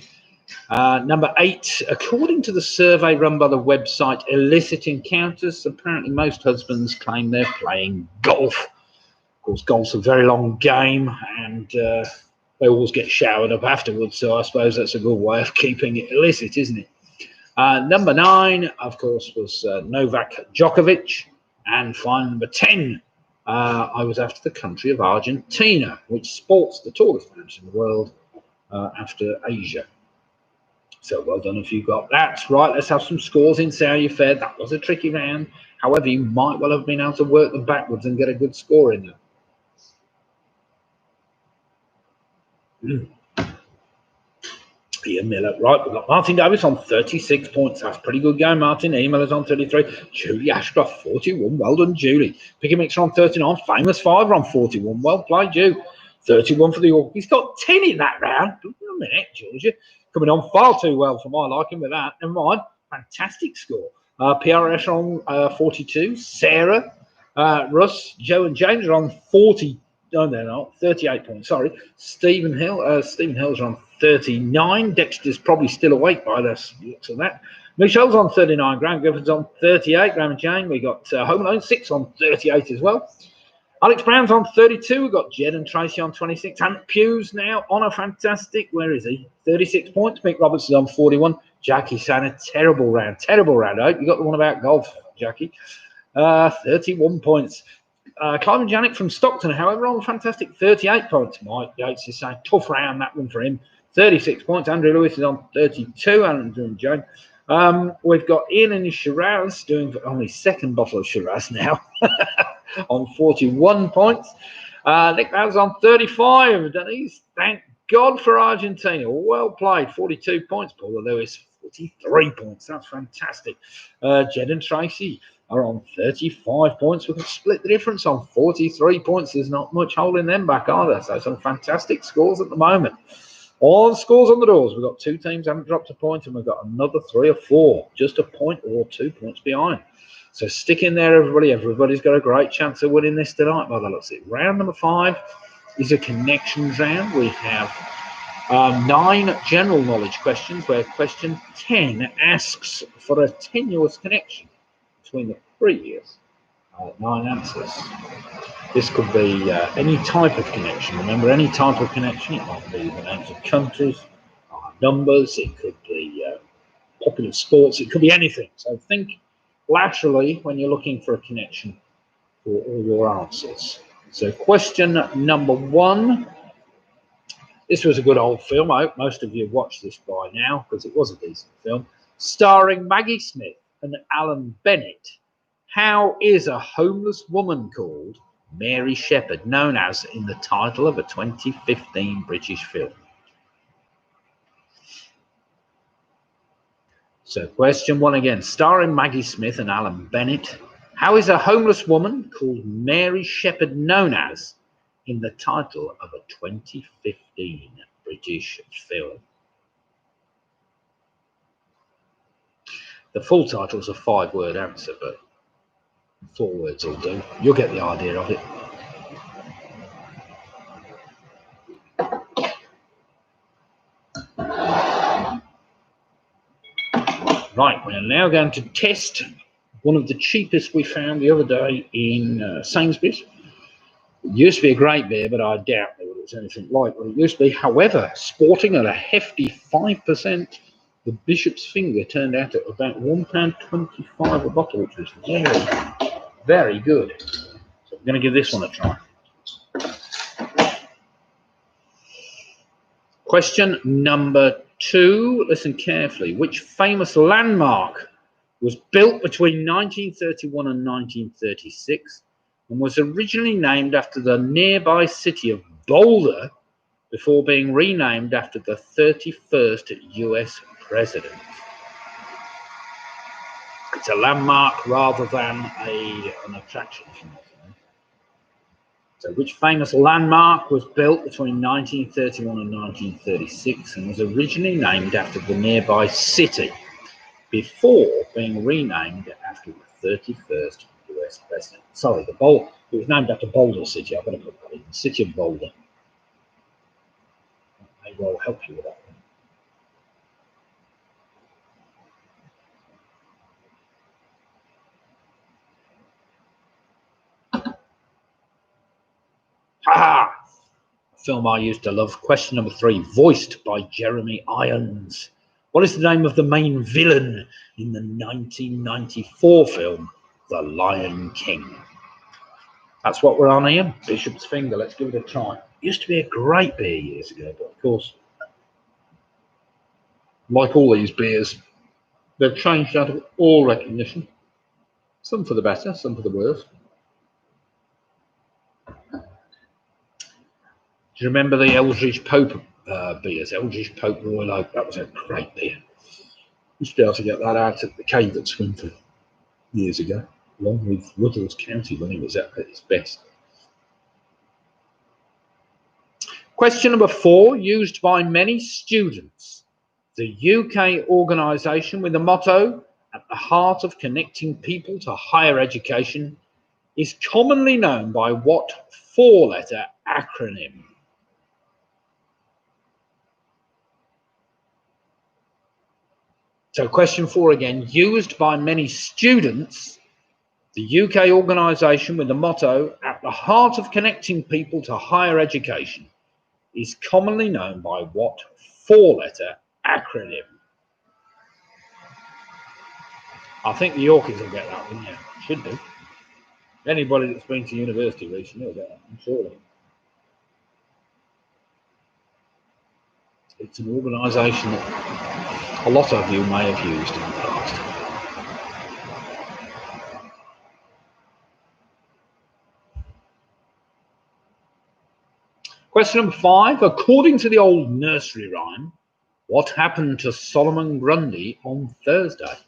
[SPEAKER 1] Number 8, according to the survey run by the website Illicit Encounters, apparently most husbands claim they're playing golf. Of course, golf's a very long game, and they always get showered up afterwards, so I suppose that's a good way of keeping it illicit, isn't it? Number 9, of course, was Novak Djokovic. And finally, number 10, I was after the country of Argentina, which sports the tallest mountain in the world after Asia. So well done if you got that. Right, let's have some scores in, see how you fared. That was a tricky round. However, you might well have been able to work them backwards and get a good score in there. Ian Miller. Right, we've got Martin Davis on 36 points. That's a pretty good game, Martin. Ian Miller's on 33. Julie Ashcroft, 41. Well done, Julie. Picky Mixer on 39. Famous Fiver on 41. Well played, Ju. 31 for the York. He's got 10 in that round. Give him a minute, Georgia. Coming on far too well for my liking with that. Never mind. Fantastic score. PRS on 42. Sarah, Russ, Joe and James are on 40. No, they're not. 38 points. Sorry. Stephen Hill's on 39. Dexter's probably still awake by the looks of that. Michelle's on 39. Graham Griffith's on 38. Graham and Jane. We got Home Alone 6 on 38 as well. Alex Brown's on 32. We've got Jed and Tracy on 26. Ant Pugh's now on a fantastic, where is he? 36 points. Mick Roberts is on 41. Jackie's had a terrible round. I hope you got the one about golf, Jackie. 31 points. Clive Janik from Stockton, however, on fantastic 38 points. Mike Yates is saying tough round, that one for him. 36 points. Andrew Lewis is on 32. Andrew and Jane. We've got Ian and his Shiraz doing only second bottle of Shiraz now on 41 points. Nick Bowers on 35. Denise, thank God for Argentina. Well played. 42 points. Paula Lewis, 43 points. That's fantastic. Jed and Tracy are on 35 points. We can split the difference on 43 points. There's not much holding them back, are there? So some fantastic scores at the moment. All the scores on the doors. We've got 2 teams haven't dropped a point, and we've got another 3 or 4, just a point or 2 points behind. So stick in there, everybody. Everybody's got a great chance of winning this tonight by the looks of it. Round number 5 is a connections round. We have 9 general knowledge questions, where question 10 asks for a tenuous connection between the previous 9 answers. This could be any type of connection. Remember, any type of connection. It might be the names of countries, numbers. It could be popular sports. It could be anything. So think laterally when you're looking for a connection for all your answers. So question number 1. This was a good old film. I hope most of you have watched this by now, because it was a decent film. Starring Maggie Smith and Alan Bennett. How is a homeless woman called Mary Shepherd known as in the title of a 2015 British film? So question 1 again. Starring Maggie Smith and Alan Bennett. How is a homeless woman called Mary Shepherd known as in the title of a 2015 British film? The full title is a 5-word answer, but 4 words will do. You'll get the idea of it. Right, we're now going to test one of the cheapest we found the other day in Sainsbury's. It used to be a great beer, but I doubt they would it's anything like what it used to be. However, sporting at a hefty 5%, the Bishop's Finger turned out at about £1.25 a bottle, which is very, very good. So I'm going to give this one a try. Question number 2. Listen carefully. Which famous landmark was built between 1931 and 1936 and was originally named after the nearby city of Boulder before being renamed after the 31st US president? It's a landmark rather than an attraction. So which famous landmark was built between 1931 and 1936 and was originally named after the nearby city before being renamed after the 31st US president? Sorry, it was named after Boulder City. I've got to put that in. The city of Boulder. That may well help you with that one. Ha! A film I used to love. Question number 3, voiced by Jeremy Irons. What is the name of the main villain in the 1994 film, The Lion King? That's what we're on here, Bishop's Finger. Let's give it a try. It used to be a great beer years ago, but of course, like all these beers, they've changed out of all recognition. Some for the better, some for the worse. Do you remember the Eldridge Pope beers? Eldridge Pope Royal Oak. That was a great beer. Used to be able to get that out at the cave at Swinford years ago, along with Rutland County when it was at its best. Question number 4, used by many students. The UK organisation with the motto, "At the heart of connecting people to higher education," is commonly known by what 4-letter acronym? So question 4 again, used by many students, the UK organisation with the motto, "At the heart of connecting people to higher education," is commonly known by what 4-letter acronym? I think the Yorkies will get that one, yeah. Should do. Anybody that's been to university recently will get that one, surely. It's an organisation that a lot of you may have used in the past. Question number 5. According to the old nursery rhyme, what happened to Solomon Grundy on Thursday?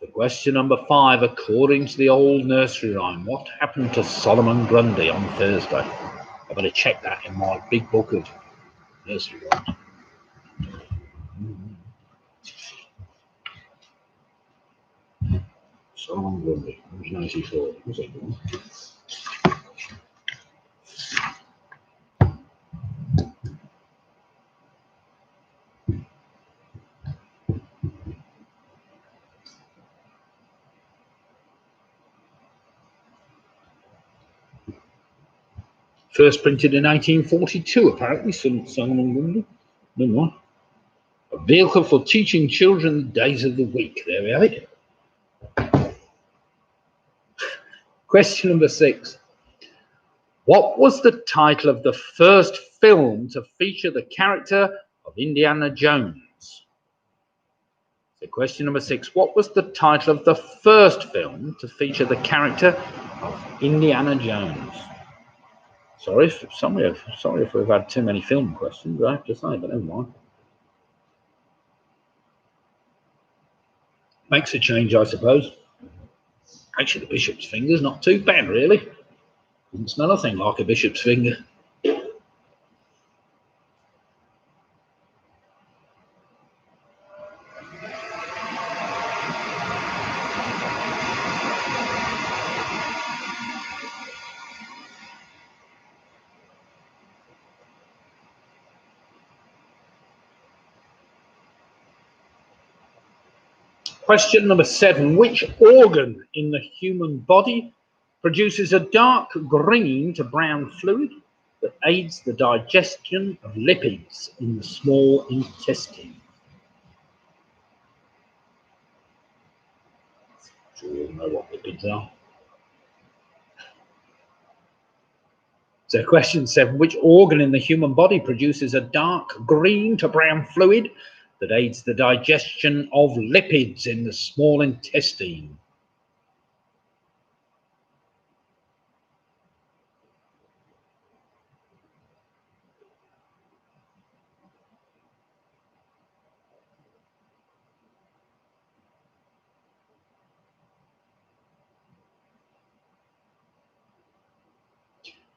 [SPEAKER 1] So question number 5. According to the old nursery rhyme, what happened to Solomon Grundy on Thursday? I better check that in my big book of nursery rhymes. Solomon Grundy, 1984. Was it one? First printed in 1842, apparently, Solomon Grundy. No more. A vehicle for teaching children the days of the week. There we have it. Question number 6. What was the title of the first film to feature the character of Indiana Jones? So question number 6. What was the title of the first film to feature the character of Indiana Jones? Sorry if we've had too many film questions, I have to say, but never mind. Makes a change, I suppose. Actually, the Bishop's Finger's not too bad, really. Doesn't smell a thing like a Bishop's Finger. Question number 7. Which organ in the human body produces a dark green to brown fluid that aids the digestion of lipids in the small intestine? I'm sure you all know what lipids are. So question 7, which organ in the human body produces a dark green to brown fluid that aids the digestion of lipids in the small intestine?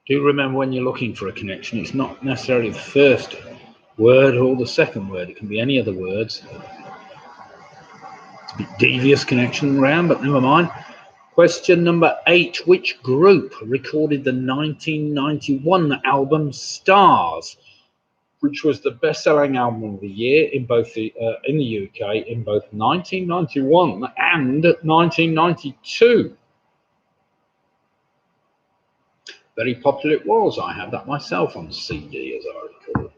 [SPEAKER 1] Do remember when you're looking for a connection, it's not necessarily the first word or the second word. It can be any of the words. It's a bit devious connection around, but never mind. Question number 8. Which group recorded the 1991 album Stars, which was the best-selling album of the year in both in the UK in both 1991 and 1992? Very popular it was. I have that myself on CD, as I recall.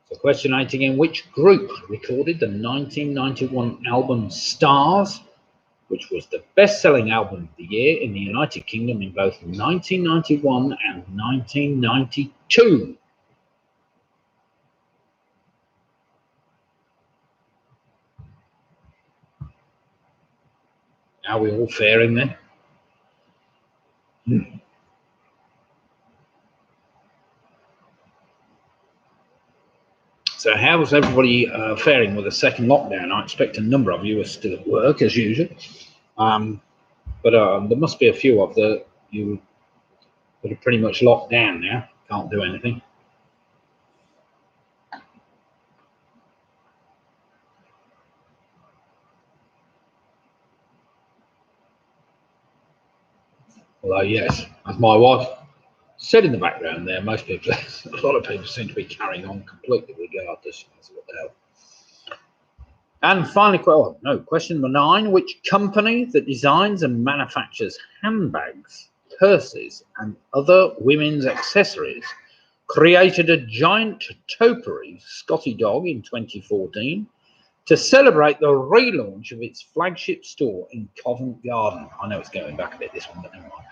[SPEAKER 1] So question 8 again. Which group recorded the 1991 album Stars, which was the best-selling album of the year in the United Kingdom in both 1991 and 1992? Are we all faring then? So how's everybody faring with the second lockdown? I expect a number of you are still at work as usual, but there must be a few of you that are pretty much locked down now, can't do anything. Although yes, as my wife said in the background there, most people, a lot of people seem to be carrying on completely regardless. What the hell. And finally, question number 9. Which company that designs and manufactures handbags, purses, and other women's accessories created a giant topiary Scotty dog in 2014 to celebrate the relaunch of its flagship store in Covent Garden? I know it's going back a bit, this one, but never mind.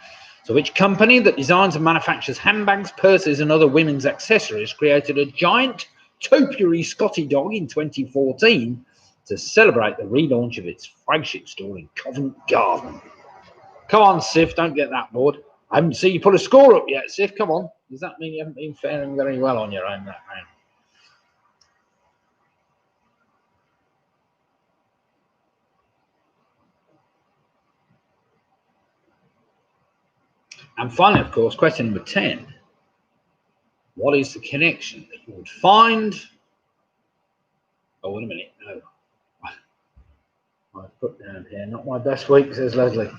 [SPEAKER 1] So which company that designs and manufactures handbags, purses, and other women's accessories created a giant topiary Scotty dog in 2014 to celebrate the relaunch of its flagship store in Covent Garden? Come on, Sif, don't get that bored. I haven't seen you put a score up yet, Sif. Come on. Does that mean you haven't been faring very well on your own that round? And finally, of course, question number 10. What is the connection that you would find? Oh, wait a minute. No. I've put down here, not my best week, says Leslie.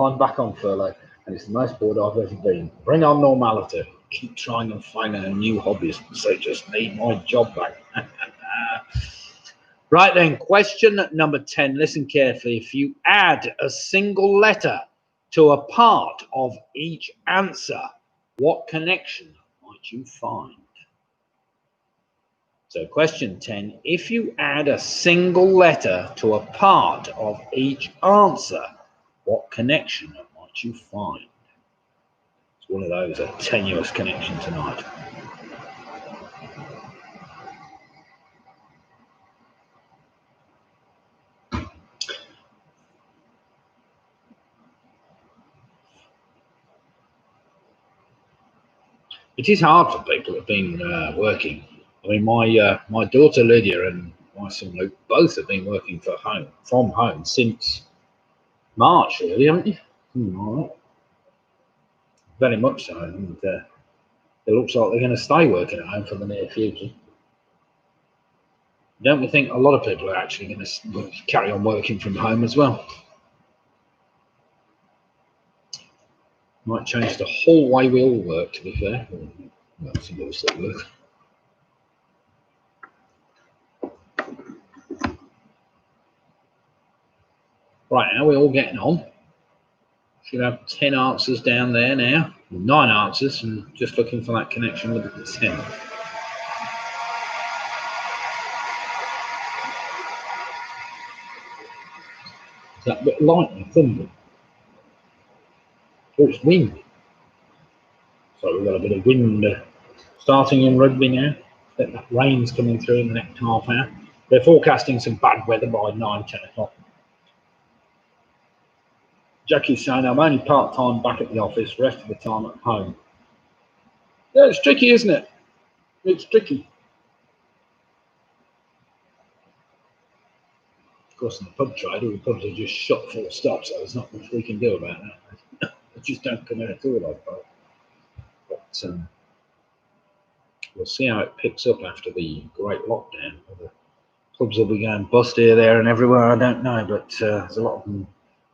[SPEAKER 1] I'm back on furlough, and it's the most bored I've ever been. Bring on normality. Keep trying and finding a new hobbies, so just need my job back. Right then, question number 10. Listen carefully. If you add a single letter to a part of each answer, what connection might you find? So question 10, if you add a single letter to a part of each answer, what connection might you find? It's one of those, a tenuous connection tonight. It is hard for people that have been working. I mean, my daughter Lydia and my son Luke both have been working from home since March, really, haven't you? Very much so, and it looks like they're going to stay working at home for the near future. Don't we think a lot of people are actually going to carry on working from home as well? Might change the whole way we all work, to be fair. Well, some of us that work. Right, now we're all getting on. Should have 10 answers down there now. 9 answers, and just looking for that connection with the 10. That bit of lightning, thunder. Oh, it's wind. So we've got a bit of wind starting in Rugby now. That rain's coming through in the next half hour. They're forecasting some bad weather by 9, 10 o'clock. Jackie's saying, I'm only part-time back at the office, rest of the time at home. Yeah, it's tricky, isn't it? It's tricky. Of course, in the pub trade, all the pubs are just shut full stop, so there's not much we can do about that. They just don't come in at all, I suppose. But we'll see how it picks up after the great lockdown. The clubs will be going bust here, there, and everywhere. I don't know, but there's a lot of them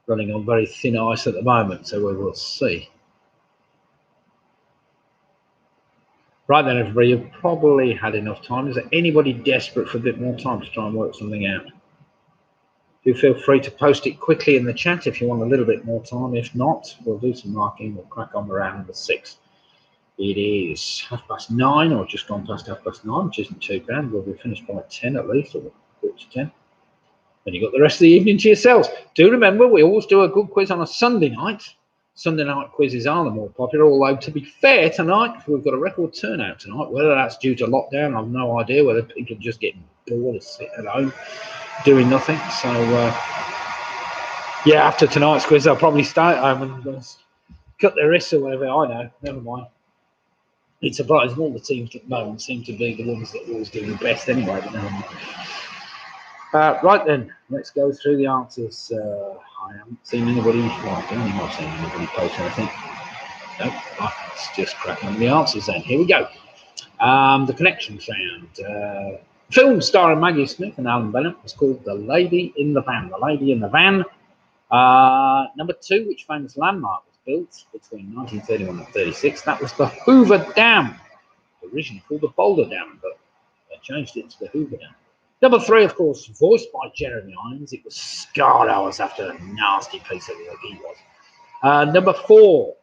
[SPEAKER 1] running on very thin ice at the moment, so we will see. Right then, everybody, you've probably had enough time. Is there anybody desperate for a bit more time to try and work something out? Do feel free to post it quickly in the chat if you want a little bit more time. If not, we'll do some marking. We'll crack on around number 6. It is 9:30, or just gone past 9:30, which isn't too bad. We'll be finished by 10 at least, or 10. Then you've got the rest of the evening to yourselves. Do remember, we always do a good quiz on a Sunday night. Sunday night quizzes are the more popular, although to be fair, tonight we've got a record turnout tonight. Whether that's due to lockdown, I've no idea. Whether people are just getting bored of sitting at home doing nothing. So, yeah, after tonight's quiz, they'll probably stay at home and cut their wrists or whatever. I know, never mind. It's surprising all the teams at the moment seem to be the ones that always do the best anyway. But never mind. Right then, let's go through the answers. I haven't seen anybody, well, I don't think I've seen anybody post anything. Nope, right, let's just crack on the answers then. Here we go. The connections round. Film starring Maggie Smith and Alan Bennett was called The Lady in the Van. The Lady in the Van. Number 2, which famous landmark was built between 1931 and 36? That was the Hoover Dam. Originally called the Boulder Dam, but they changed it to the Hoover Dam. Number 3, of course, voiced by Jeremy Irons. It was scarred hours after a nasty piece of work he was. Number 4,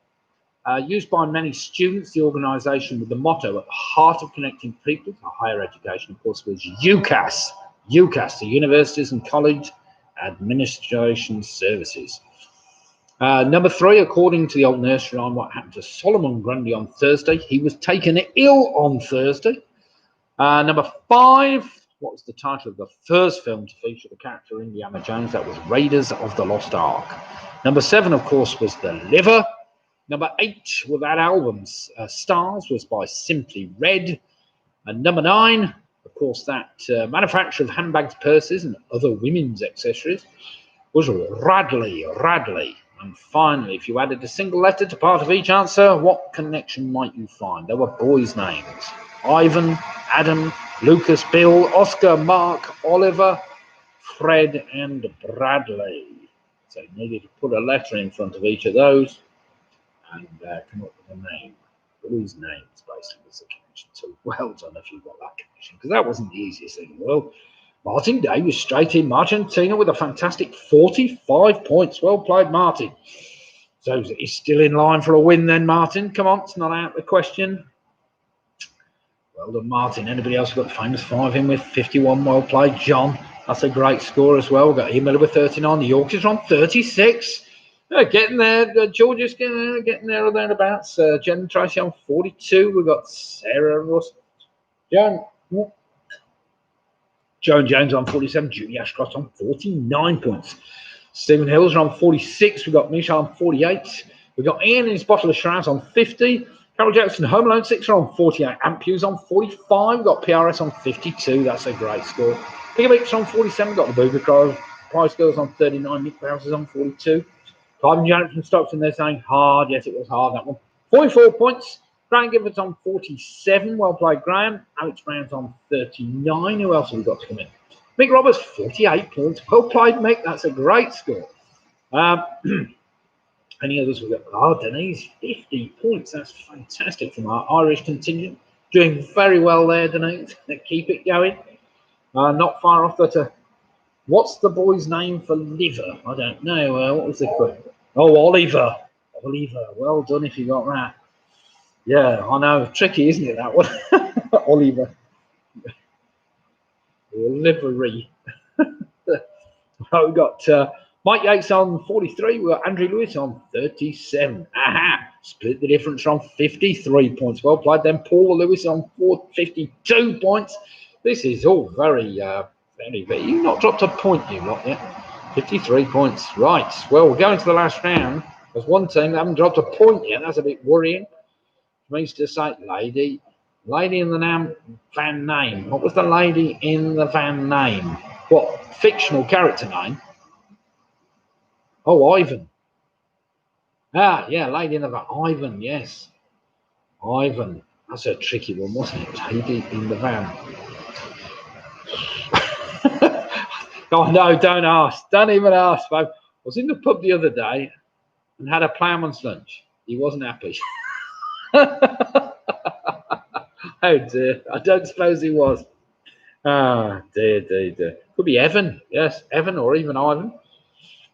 [SPEAKER 1] used by many students, the organisation with the motto at the heart of connecting people to higher education, of course, was UCAS. UCAS, the Universities and College Administration Services. Number 3, according to the old nursery rhyme, what happened to Solomon Grundy on Thursday? He was taken ill on Thursday. Number 5, what was the title of the first film to feature the character Indiana Jones? That was Raiders of the Lost Ark. Number 7, of course, was The Liver. Number 8, with that album's Stars, was by Simply Red. And number 9, of course, that manufacturer of handbags, purses, and other women's accessories was Radley. And finally, if you added a single letter to part of each answer, what connection might you find? There were boys' names: Ivan, Adam, Lucas, Bill, Oscar, Mark, Oliver, Fred, and Bradley. So you needed to put a letter in front of each of those and come up with a name. Boys' names, basically, was the connection. So well done if you got that connection, because that wasn't the easiest thing in the world. Martin Day was straight in Argentina with a fantastic 45 points. Well played, Martin. So he's still in line for a win then, Martin. Come on, it's not out of the question. Well done, Martin. Anybody else got the famous 5 in with 51? Well played, John. That's a great score as well. We've got Ian Miller with 39. The Yorkshires on 36. Getting there. Georgia's getting there or thereabouts. Jen Tracy on 42. We've got Sarah Ross. Joan Jones on 47, Julie Ashcroft on 49 points. Stephen Hills on 46. We've got Misha on 48. We've got Ian in his bottle of Shrouds on 50. Carol Jackson, Home Alone 6 on 48. Ampu's on 45. We've got PRS on 52. That's a great score. Pigabits on 47. We've got the Booger Prize Girls on 39. Nick Bowser's on 42. Clive and Janet from Stockton, they're saying hard. Yes, it was hard, that one. 44 points. Graham Gifford's on 47. Well played, Graham. Alex Brown's on 39. Who else have we got to come in? Mick Roberts, 48 points. Well played, Mick. That's a great score. Any others we've got? Oh, Denise, 50 points. That's fantastic from our Irish contingent. Doing very well there, Denise. Keep it going. Not far off that What's the boy's name for liver? I don't know. What was the question? Oh, Oliver. Oliver. Well done if you got that. Yeah, I know. Tricky, isn't it, that one? Oliver. Livery. We've got Mike Yates on 43. We've got Andrew Lewis on 37. Aha! Split the difference from 53 points. Well played then. Paul Lewis on 52 points. This is all very, very. You've not dropped a point, you lot yet. 53 points. Right. Well, we're going to the last round. There's one team that haven't dropped a point yet. That's a bit worrying. Means to say, lady in the van name. What was the lady in the van name? What fictional character name? Oh, Ivan. Ah, yeah, lady in the van. Ivan, yes. Ivan. That's a tricky one, wasn't it? Lady in the van. Oh, no, don't ask. Don't even ask, folks. I was in the pub the other day and had a ploughman's lunch. He wasn't happy. Oh, dear. I don't suppose he was. Ah, dear. Could be Evan. Yes, Evan or even Ivan.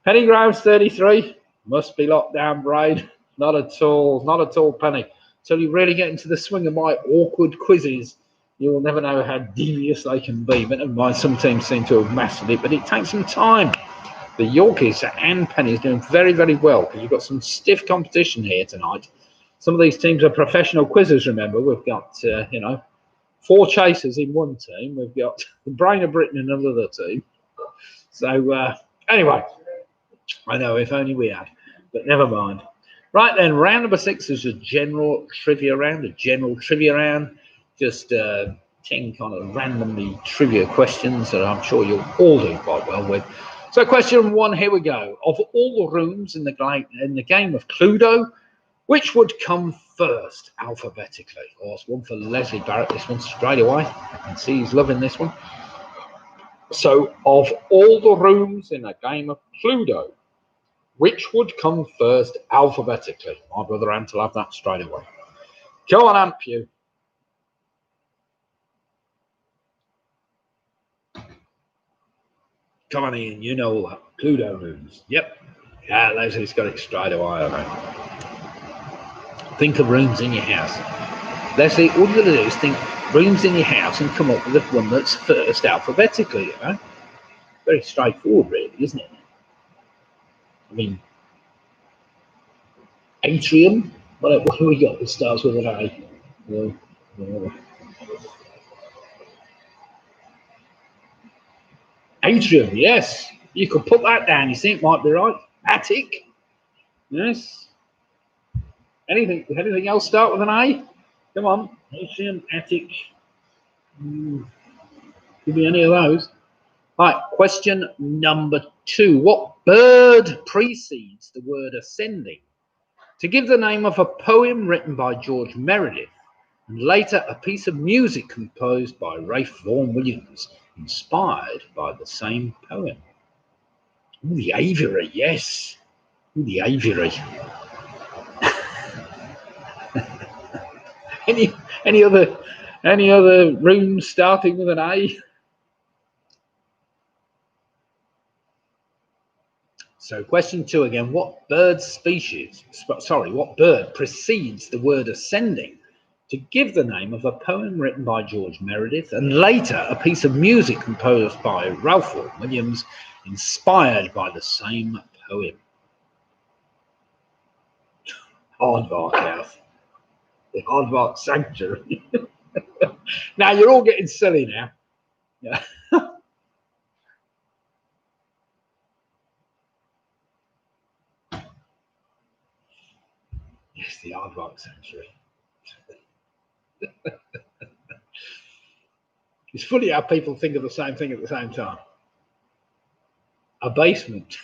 [SPEAKER 1] Penny Graves 33. Must be locked down, brain. Not at all, Penny. Until you really get into the swing of my awkward quizzes, you will never know how devious they can be. But never mind, some teams seem to have mastered it, but it takes some time. The Yorkies and Penny is doing very, very well because you've got some stiff competition here tonight. Some of these teams are professional quizzers, remember. We've got, 4 chasers in one team. We've got the Brain of Britain in another team. So, anyway, I know, if only we had, but never mind. Right then, round number 6 is a general trivia round. Just 10 kind of randomly trivia questions that I'm sure you'll all do quite well with. So question 1, here we go. Of all the rooms in the game of Cluedo, which would come first alphabetically? Oh, it's one for Leslie Barrett, this one straight away. I can see he's loving this one. So, of all the rooms in a game of Cluedo, which would come first alphabetically? My brother Ant will have that straight away. Go on, Ant, you. Come on, Ian, you know all that. Cluedo rooms. Yep. Yeah, Leslie's got it straight away, I know. Think of rooms in your house. Leslie, all you got to do is think rooms in your house and come up with the one that's first alphabetically, you know? Very straightforward, really, isn't it? I mean, atrium? What have we got that starts with an A? Atrium, yes. You could put that down, you see, it might be right. Attic, yes. Anything else start with an A? Come on, atrium, attic. Could be any of those. Right, question number 2. What bird precedes the word ascending to give the name of a poem written by George Meredith and later a piece of music composed by Ralph Vaughan Williams, inspired by the same poem? Ooh, the aviary, yes. Ooh, the aviary. any other rooms starting with an A? So question 2 again. What bird precedes the word ascending to give the name of a poem written by George Meredith and later a piece of music composed by Ralph Vaughan Williams, inspired by the same poem? Aardvark House. The Aardvark Sanctuary. Now you're all getting silly now. Yeah. Yes, the Aardvark Sanctuary. It's funny how people think of the same thing at the same time. A basement.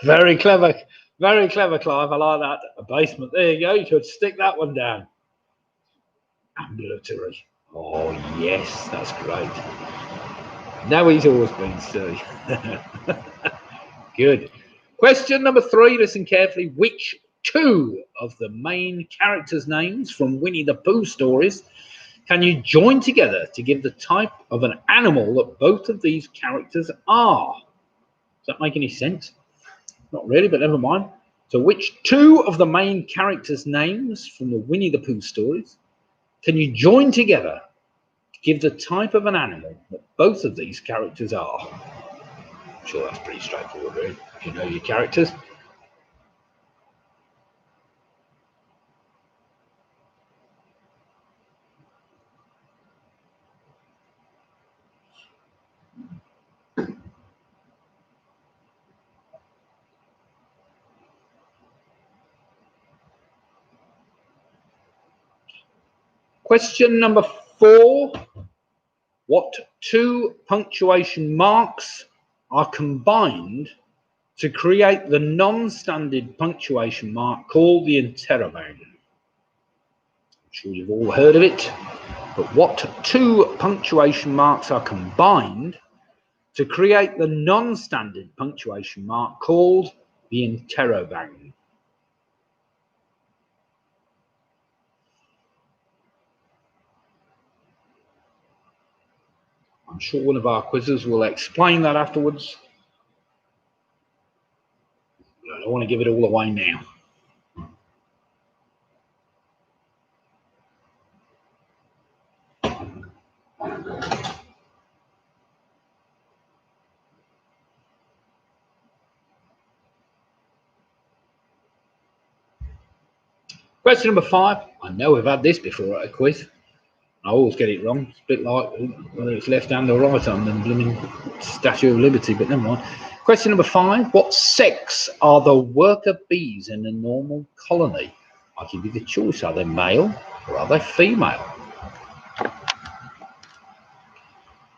[SPEAKER 1] Very clever, Clive. I like that. A basement. There you go. You could stick that one down. Ambulatory. Oh, yes, that's great. Now he's always been silly. Good. Question number 3. Listen carefully. Which 2 of the main characters' names from Winnie the Pooh stories can you join together to give the type of an animal that both of these characters are? Does that make any sense? Not really, but never mind. So which two of the main characters' names from the Winnie the Pooh stories can you join together to give the type of an animal that both of these characters are? I'm sure that's pretty straightforward, really, if you know your characters. Question number 4. What two punctuation marks are combined to create the non-standard punctuation mark called the interrobang? I'm sure you've all heard of it, but what two punctuation marks are combined to create the non-standard punctuation mark called the interrobang? I'm sure one of our quizzes will explain that afterwards. I don't want to give it all away now. Question number 5. I know we've had this before at a quiz. I always get it wrong. It's a bit like whether it's left hand or right hand and blooming Statue of Liberty, but never mind. Question number 5. What sex are the worker bees in a normal colony? I'll give you the choice. Are they male or are they female?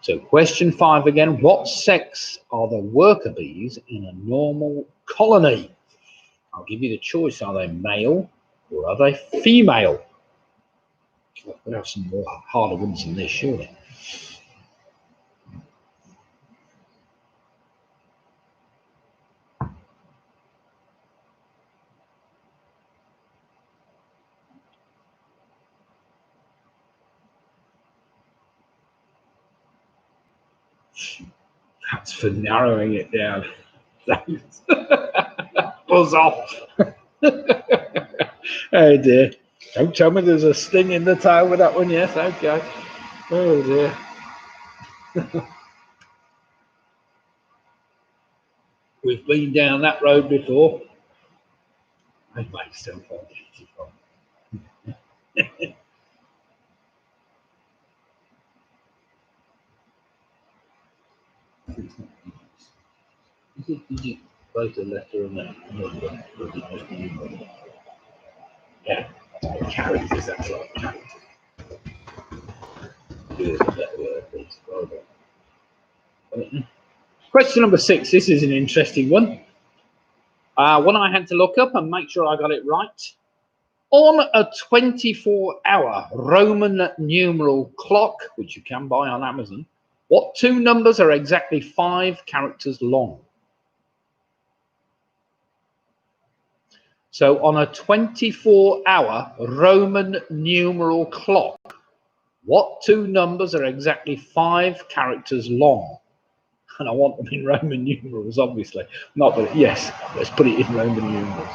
[SPEAKER 1] So question 5 again. What sex are the worker bees in a normal colony? I'll give you the choice. Are they male or are they female? We'll have some more harder ones than this, surely. That's for narrowing it down. Buzz off. Oh dear. Don't tell me there's a sting in the tail with that one. Yes, okay. Oh dear. We've been down that road before. I might still find it. Did you write a letter and a number? Or did it just be number? Yeah, characters, that's right, characters. Question number 6. This is an interesting one. One I had to look up and make sure I got it right. On a 24-hour Roman numeral clock, which you can buy on Amazon, what two numbers are exactly 5 characters long? So on a 24-hour Roman numeral clock, what two numbers are exactly 5 characters long? And I want them in Roman numerals, obviously. Not that, yes, let's put it in Roman numerals.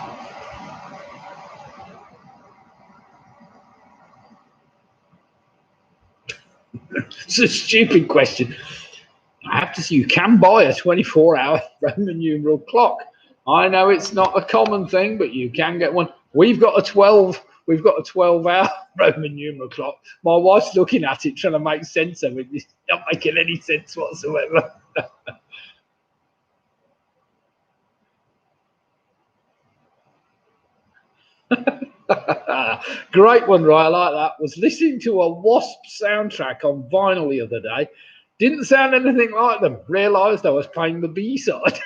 [SPEAKER 1] It's a stupid question. I have to say, you can buy a 24-hour Roman numeral clock. I know it's not a common thing, but you can get one. We've got a 12-hour Roman numeral clock. My wife's looking at it, trying to make sense of it. It's not making any sense whatsoever. Great one, right? I like that. Was listening to a Wasp soundtrack on vinyl the other day. Didn't sound anything like them. Realised I was playing the B side.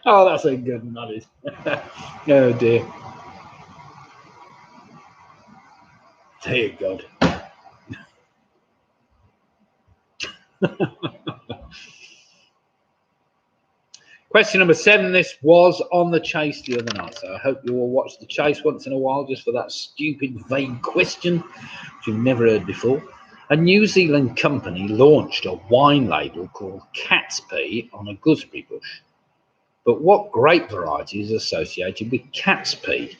[SPEAKER 1] Oh, that's a good one, that is. Oh dear. Dear God. Question number 7. This was on the Chase the other night, so I hope you all watch the Chase once in a while just for that stupid, vague question which you've never heard before. A New Zealand company launched a wine label called Cat's Pee on a gooseberry bush. But what grape variety is associated with Cat's Pee?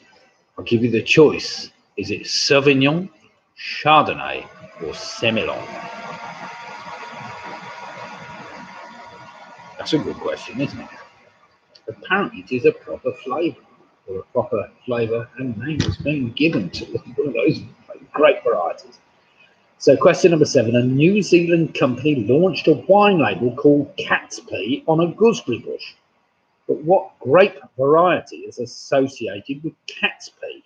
[SPEAKER 1] I'll give you the choice. Is it Sauvignon, Chardonnay, or Semillon? That's a good question, isn't it? Apparently it is a proper flavour, or a proper flavour and name has been given to one of those grape varieties. So question number 7, a New Zealand company launched a wine label called Cat's Pee on a gooseberry bush. But what grape variety is associated with Cat's Pee?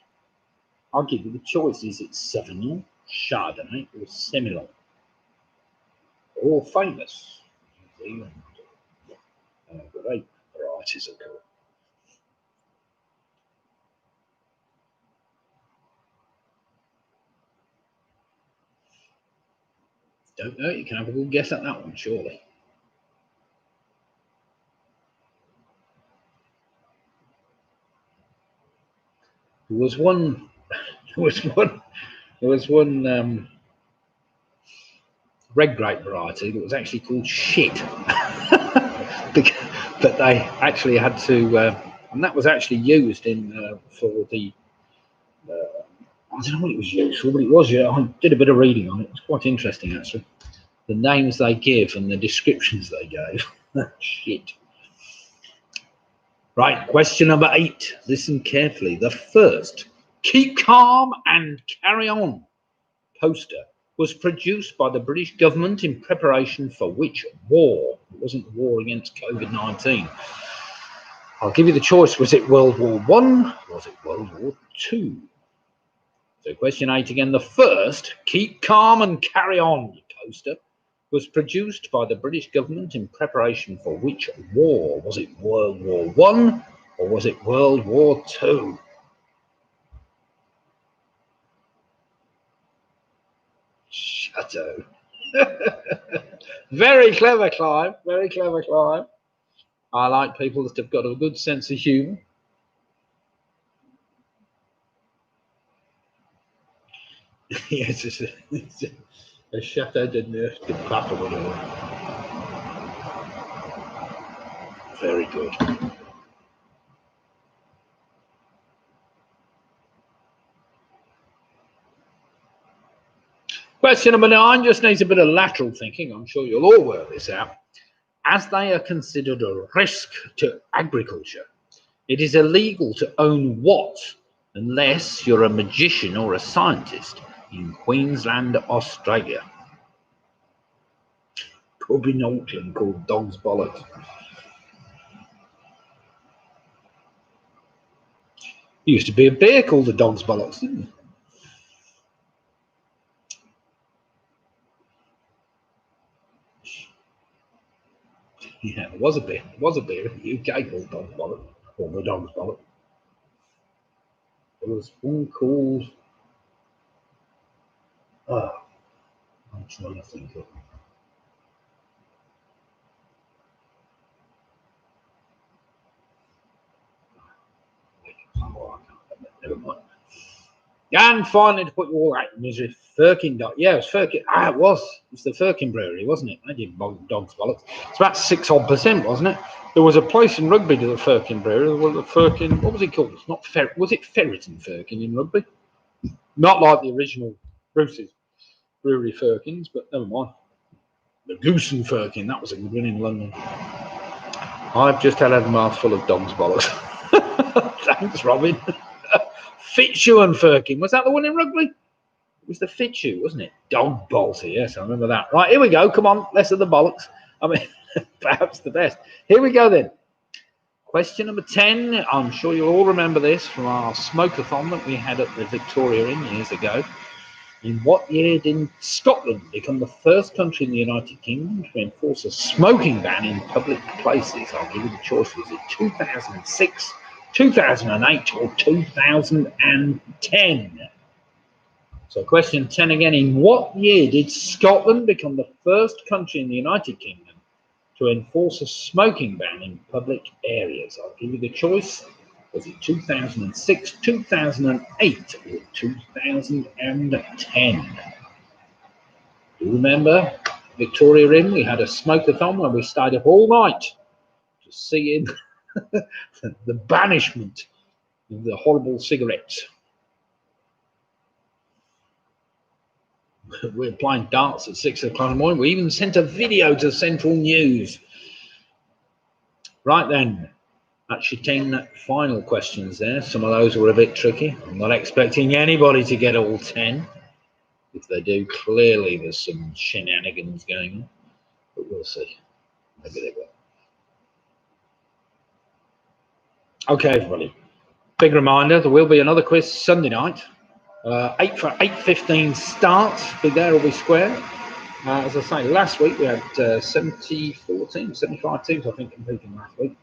[SPEAKER 1] I'll give you the choice. Is it Sauvignon, Chardonnay, or Semillon? All famous New Zealand grape varieties, of course. Don't know. You can have a good guess at that one, surely. There was one red grape variety that was actually called shit, but they actually had to, and that was actually used in for the. I don't know what it was used for, but it was. Yeah, I did a bit of reading on it. It's quite interesting, actually. The names they give and the descriptions they gave. Shit. Right, question number 8. Listen carefully. The first "Keep Calm and Carry On" poster was produced by the British government in preparation for which war? It wasn't the war against COVID-19. I'll give you the choice. Was it World War I? Was it World War II? So question 8 again. The first "Keep Calm and Carry On" poster was produced by the British government in preparation for which war? Was it World War I or was it World War II? Shadow. Very clever, Clive. Very clever, Clive. I like people that have got a good sense of humour. Yes, it's a Chateau de Neuf de Pape or whatever. Very good. Question number 9 just needs a bit of lateral thinking. I'm sure you'll all work this out. As they are considered a risk to agriculture, it is illegal to own what unless you're a magician or a scientist in Queensland, Australia? Pub in Auckland called Dog's Bollocks. There used to be a beer called the Dog's Bollocks, didn't there? Yeah, there was a beer. There was a beer in the UK called Dog's Bollocks, or the Dog's Bollocks. There was one called. Oh, I'm trying to think of. Never mind. And finally, to put you all out in misery, Firkin. Yeah, it was Firkin. It was. It's the Firkin Brewery, wasn't it? They did Dog's Bollocks. It's about 6-odd%, wasn't it? There was a place in Rugby to the Firkin Brewery. There was the Firkin. What was it called? It's not was it Ferriton Firkin in Rugby? Not like the original Bruce's Brewery Firkins, but never mind. The Goose and Firkin. That was a good one in London. I've just had a mouthful of Dog's Bollocks. Thanks, Robin. Fitzhugh and Firkin. Was that the one in Rugby? It was the Fitzhugh, wasn't it? Dog Bolty. Yes, I remember that. Right, here we go. Come on, less of the bollocks. I mean, perhaps the best. Here we go then. Question number 10. I'm sure you'll all remember this from our smoke-a-thon that we had at the Victoria Inn years ago. In what year did Scotland become the first country in the United Kingdom to enforce a smoking ban in public places? I'll give you the choice. Was it 2006, 2008, or 2010? So question 10 again. In what year did Scotland become the first country in the United Kingdom to enforce a smoking ban in public areas? I'll give you the choice. Was it 2006, 2008, or 2010? Do you remember Victoria Inn? We had a smoke-a-thon where we stayed up all night just seeing the banishment of the horrible cigarettes. We were playing darts at 6 o'clock in the morning. We even sent a video to Central News. Right then, that's your 10 final questions there. Some of those were a bit tricky. I'm not expecting anybody to get all 10. If they do, clearly there's some shenanigans going on. But we'll see. Maybe they will. Okay, everybody. Big reminder, there will be another quiz Sunday night. 8:15 start. Be there or be square. As I say, last week we had 74 teams, 75 teams, I think, competing last week.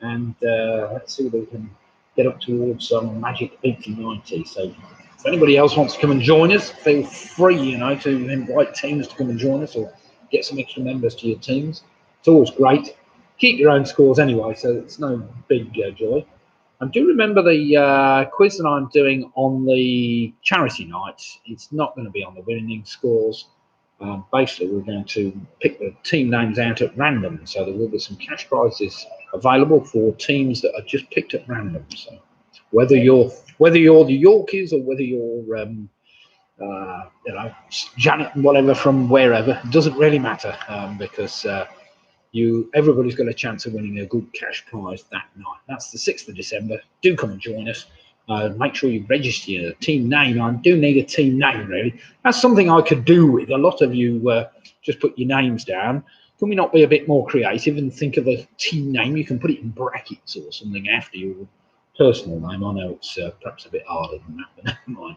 [SPEAKER 1] And let's see if we can get up towards some magic 80-90. So if anybody else wants to come and join us, feel free, to invite teams to come and join us or get some extra members to your teams. It's always great. Keep your own scores anyway, so it's no big joy. I do remember the quiz that I'm doing on the charity night. It's not going to be on the winning scores. Basically, we're going to pick the team names out at random. So there will be some cash prizes available for teams that are just picked at random. So whether you're the Yorkies or whether you're Janet and whatever from wherever, it doesn't really matter because everybody's got a chance of winning a good cash prize that night. That's the 6th of December. Do come and join us. Make sure you register your team name. I do need a team name, really. That's something I could do with. A lot of you just put your names down. Can we not be a bit more creative and think of a team name? You can put it in brackets or something after your personal name. I know it's perhaps a bit harder than that, but never mind.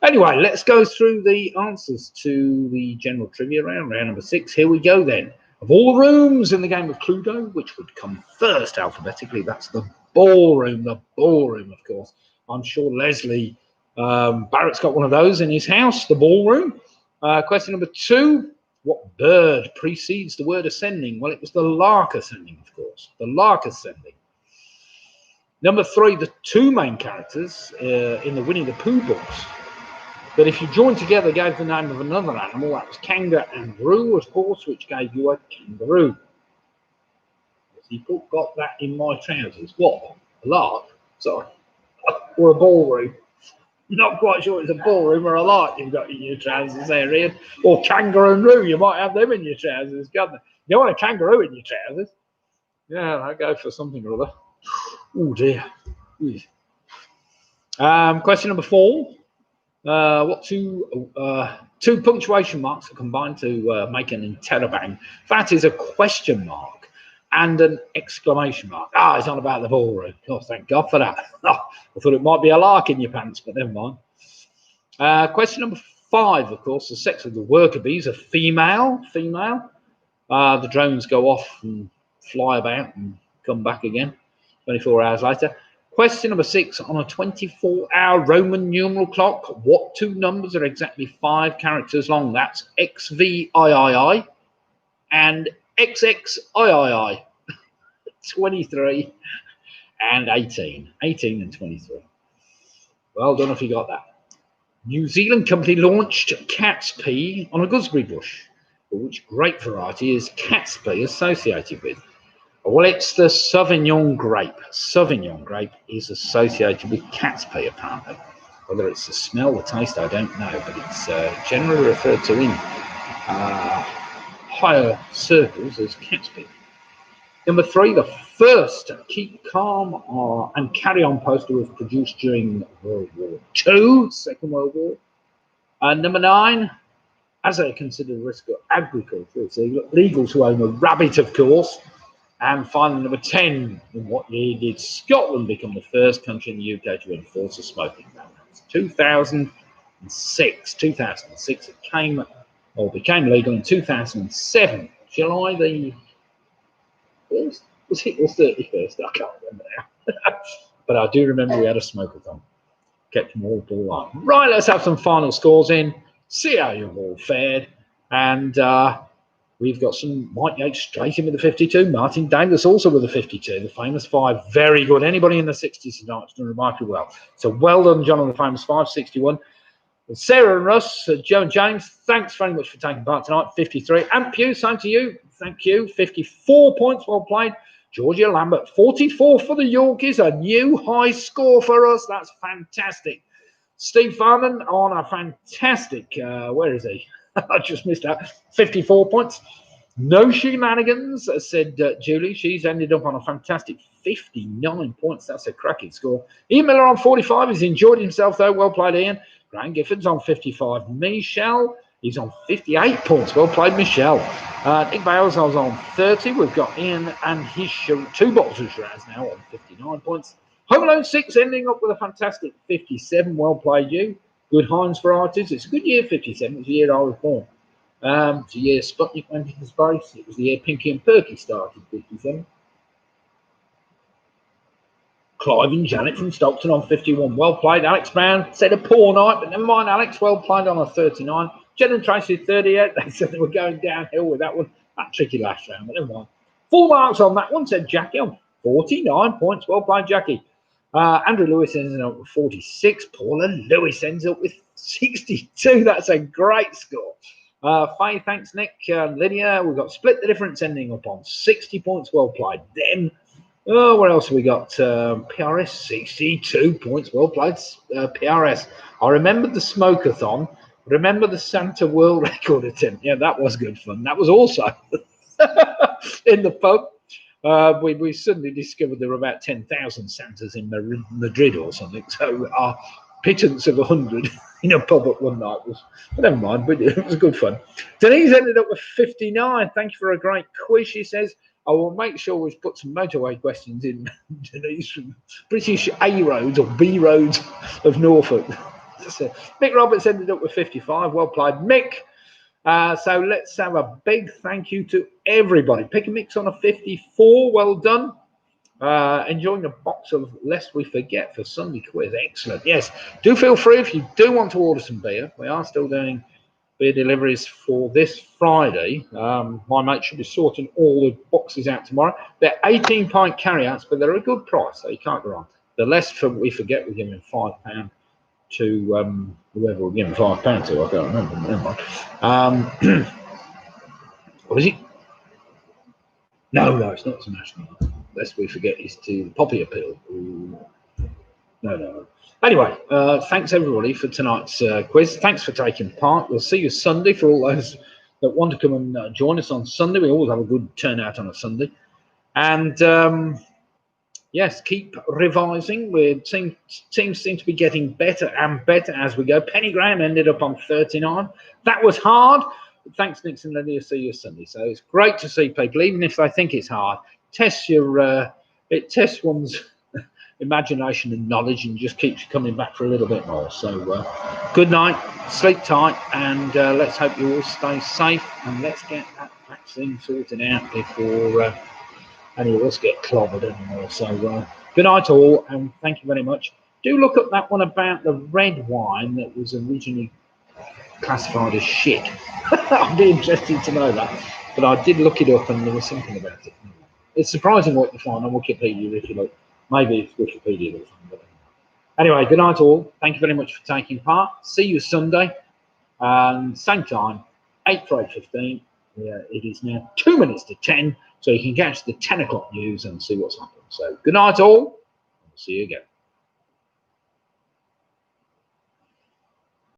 [SPEAKER 1] Anyway, let's go through the answers to the general trivia round number 6. Here we go then. Of all the rooms in the game of Cluedo, which would come first alphabetically, that's the ballroom, of course. I'm sure Leslie Barrett's got one of those in his house, the ballroom. Question number 2, what bird precedes the word ascending? Well, it was the lark ascending, of course, the lark ascending. Number 3, the 2 main characters in the Winnie the Pooh books that if you joined together gave the name of another animal. That was Kanga and Roo, of course, which gave you a kangaroo. You got that in my trousers. What? A lark? Sorry. Or a ballroom. Not quite sure it's a ballroom or a lark you've got in your trousers there, Ian. Or kangaroo and Roo, you might have them in your trousers, can't you? You want a kangaroo in your trousers? Yeah, I'll go for something or other. Oh dear. Question number 4. What two punctuation marks are combined to make an interrobang? That is a question mark and an exclamation mark. It's on about the ballroom. Oh, thank God for that. I thought it might be a lark in your pants, but never mind. Question number 5, of course, the sex of the worker bees are female. The drones go off and fly about and come back again 24 hours later. Question number 6, on a 24-hour Roman numeral clock, what 2 numbers are exactly 5 characters long? That's XVIII and XXIII. 23 and 18. 18 and 23. Well done if you got that. New Zealand company launched cat's pee on a gooseberry bush. But which grape variety is cat's pee associated with? Well, it's the Sauvignon grape. Sauvignon grape is associated with cat's pee, apparently. Whether it's the smell, the taste, I don't know, but it's generally referred to in higher circles as cat's pee. Number 3, the first keep calm and carry on poster was produced during World War II, Second World War. Number 9, as they consider the risk of agriculture, it's illegal to own a rabbit, of course. And finally, number 10, in what year did Scotland become the first country in the UK to enforce a smoking ban? It's 2006. 2006, it became legal in 2007. July the 1st? Was it the 31st? I can't remember now. But I do remember we had a smoke-a-thon. Kept them all alive. Right, let's have some final scores in. See how you've all fared. And We've got some Mike Yates straight in with the 52. Martin Davis also with the 52. The famous 5, very good. Anybody in the 60s tonight's done remarkably well. So well done, John, on the famous 5, 61. And Sarah and Russ, Joe and James, thanks very much for taking part tonight. 53. And Pew, same to you. Thank you. 54 points, well played. Georgia Lambert, 44 for the Yorkies, a new high score for us. That's fantastic. Steve Farman on a fantastic, where is he? I just missed that. 54 points. No shenanigans, said Julie. She's ended up on a fantastic 59 points. That's a cracking score. Ian Miller on 45. He's enjoyed himself, though. Well played, Ian. Graham Gifford's on 55. Michelle, he's on 58 points. Well played, Michelle. Nick Bales was on 30. We've got Ian and his 2 bottles of Shiraz now on 59 points. Home Alone 6 ending up with a fantastic 57. Well played, you. Good Heinz varieties. It's a good year, 57. It's the year I was born. It's the year Sputnik went into space. It was the year Pinky and Perky started, 57. Clive and Janet from Stockton on 51. Well played. Alex Brown said a poor night, but never mind, Alex. Well played on a 39. Jen and Tracy 38. They said they were going downhill with that one. That tricky last round, but never mind. Full marks on that one, said Jackie on 49 points. Well played, Jackie. Andrew Lewis ends up with 46. Paula Lewis ends up with 62. That's a great score. Faye, thanks, Nick. Lydia, we've got Split the Difference ending up on 60 points. Well played. Then, where else have we got? PRS, 62 points. Well played, PRS. I remembered the Smoke-a-thon. Remember the Santa World Record attempt. Yeah, that was good fun. That was also in the pub. We suddenly discovered there were about 10,000 Santas in Madrid or something. So our pittance of 100 in a pub at one night was, never mind, but it was good fun. Denise ended up with 59. Thank you for a great quiz, she says. I will make sure we put some motorway questions in, Denise, from British A roads or B roads of Norfolk. So, Mick Roberts ended up with 55. Well played, Mick. So let's have a big thank you to everybody. Pick a Mix on a 54. Well done. Enjoying a box of Lest We Forget for Sunday quiz. Excellent. Yes, do feel free if you do want to order some beer. We are still doing beer deliveries for this Friday. My mate should be sorting all the boxes out tomorrow. They're 18-pint carryouts, but they're a good price, so you can't go wrong. The Lest We Forget, we're giving £5 to whoever we're giving £5 to. I can't remember. Never mind. What is it? No, it's not to National. Lest We Forget is to Poppy Appeal. Ooh. No. Anyway, thanks everybody for tonight's quiz. Thanks for taking part. We'll see you Sunday for all those that want to come and join us on Sunday. We always have a good turnout on a Sunday. And yes, keep revising. Teams seem to be getting better and better as we go. Penny Graham ended up on 39. That was hard. But thanks, Nick and Lydia. See you Sunday. So it's great to see people, even if they think it's hard. It tests one's imagination and knowledge and just keeps you coming back for a little bit more. So good night, sleep tight, and let's hope you all stay safe, and let's get that vaccine sorted out before any of us get clobbered anymore. So good night all, and thank you very much. Do look up that one about the red wine that was originally classified as shit. I'd be interested to know that, but I did look it up and there was something about it. It's surprising what you find on Wikipedia if you look. Maybe it's Wikipedia or something. Anyway, good night all. Thank you very much for taking part. See you Sunday. Same time, 8 for 8:15. Yeah, it is now 2 minutes to 10, so you can catch the 10 o'clock news and see what's happened. So good night all. See you again.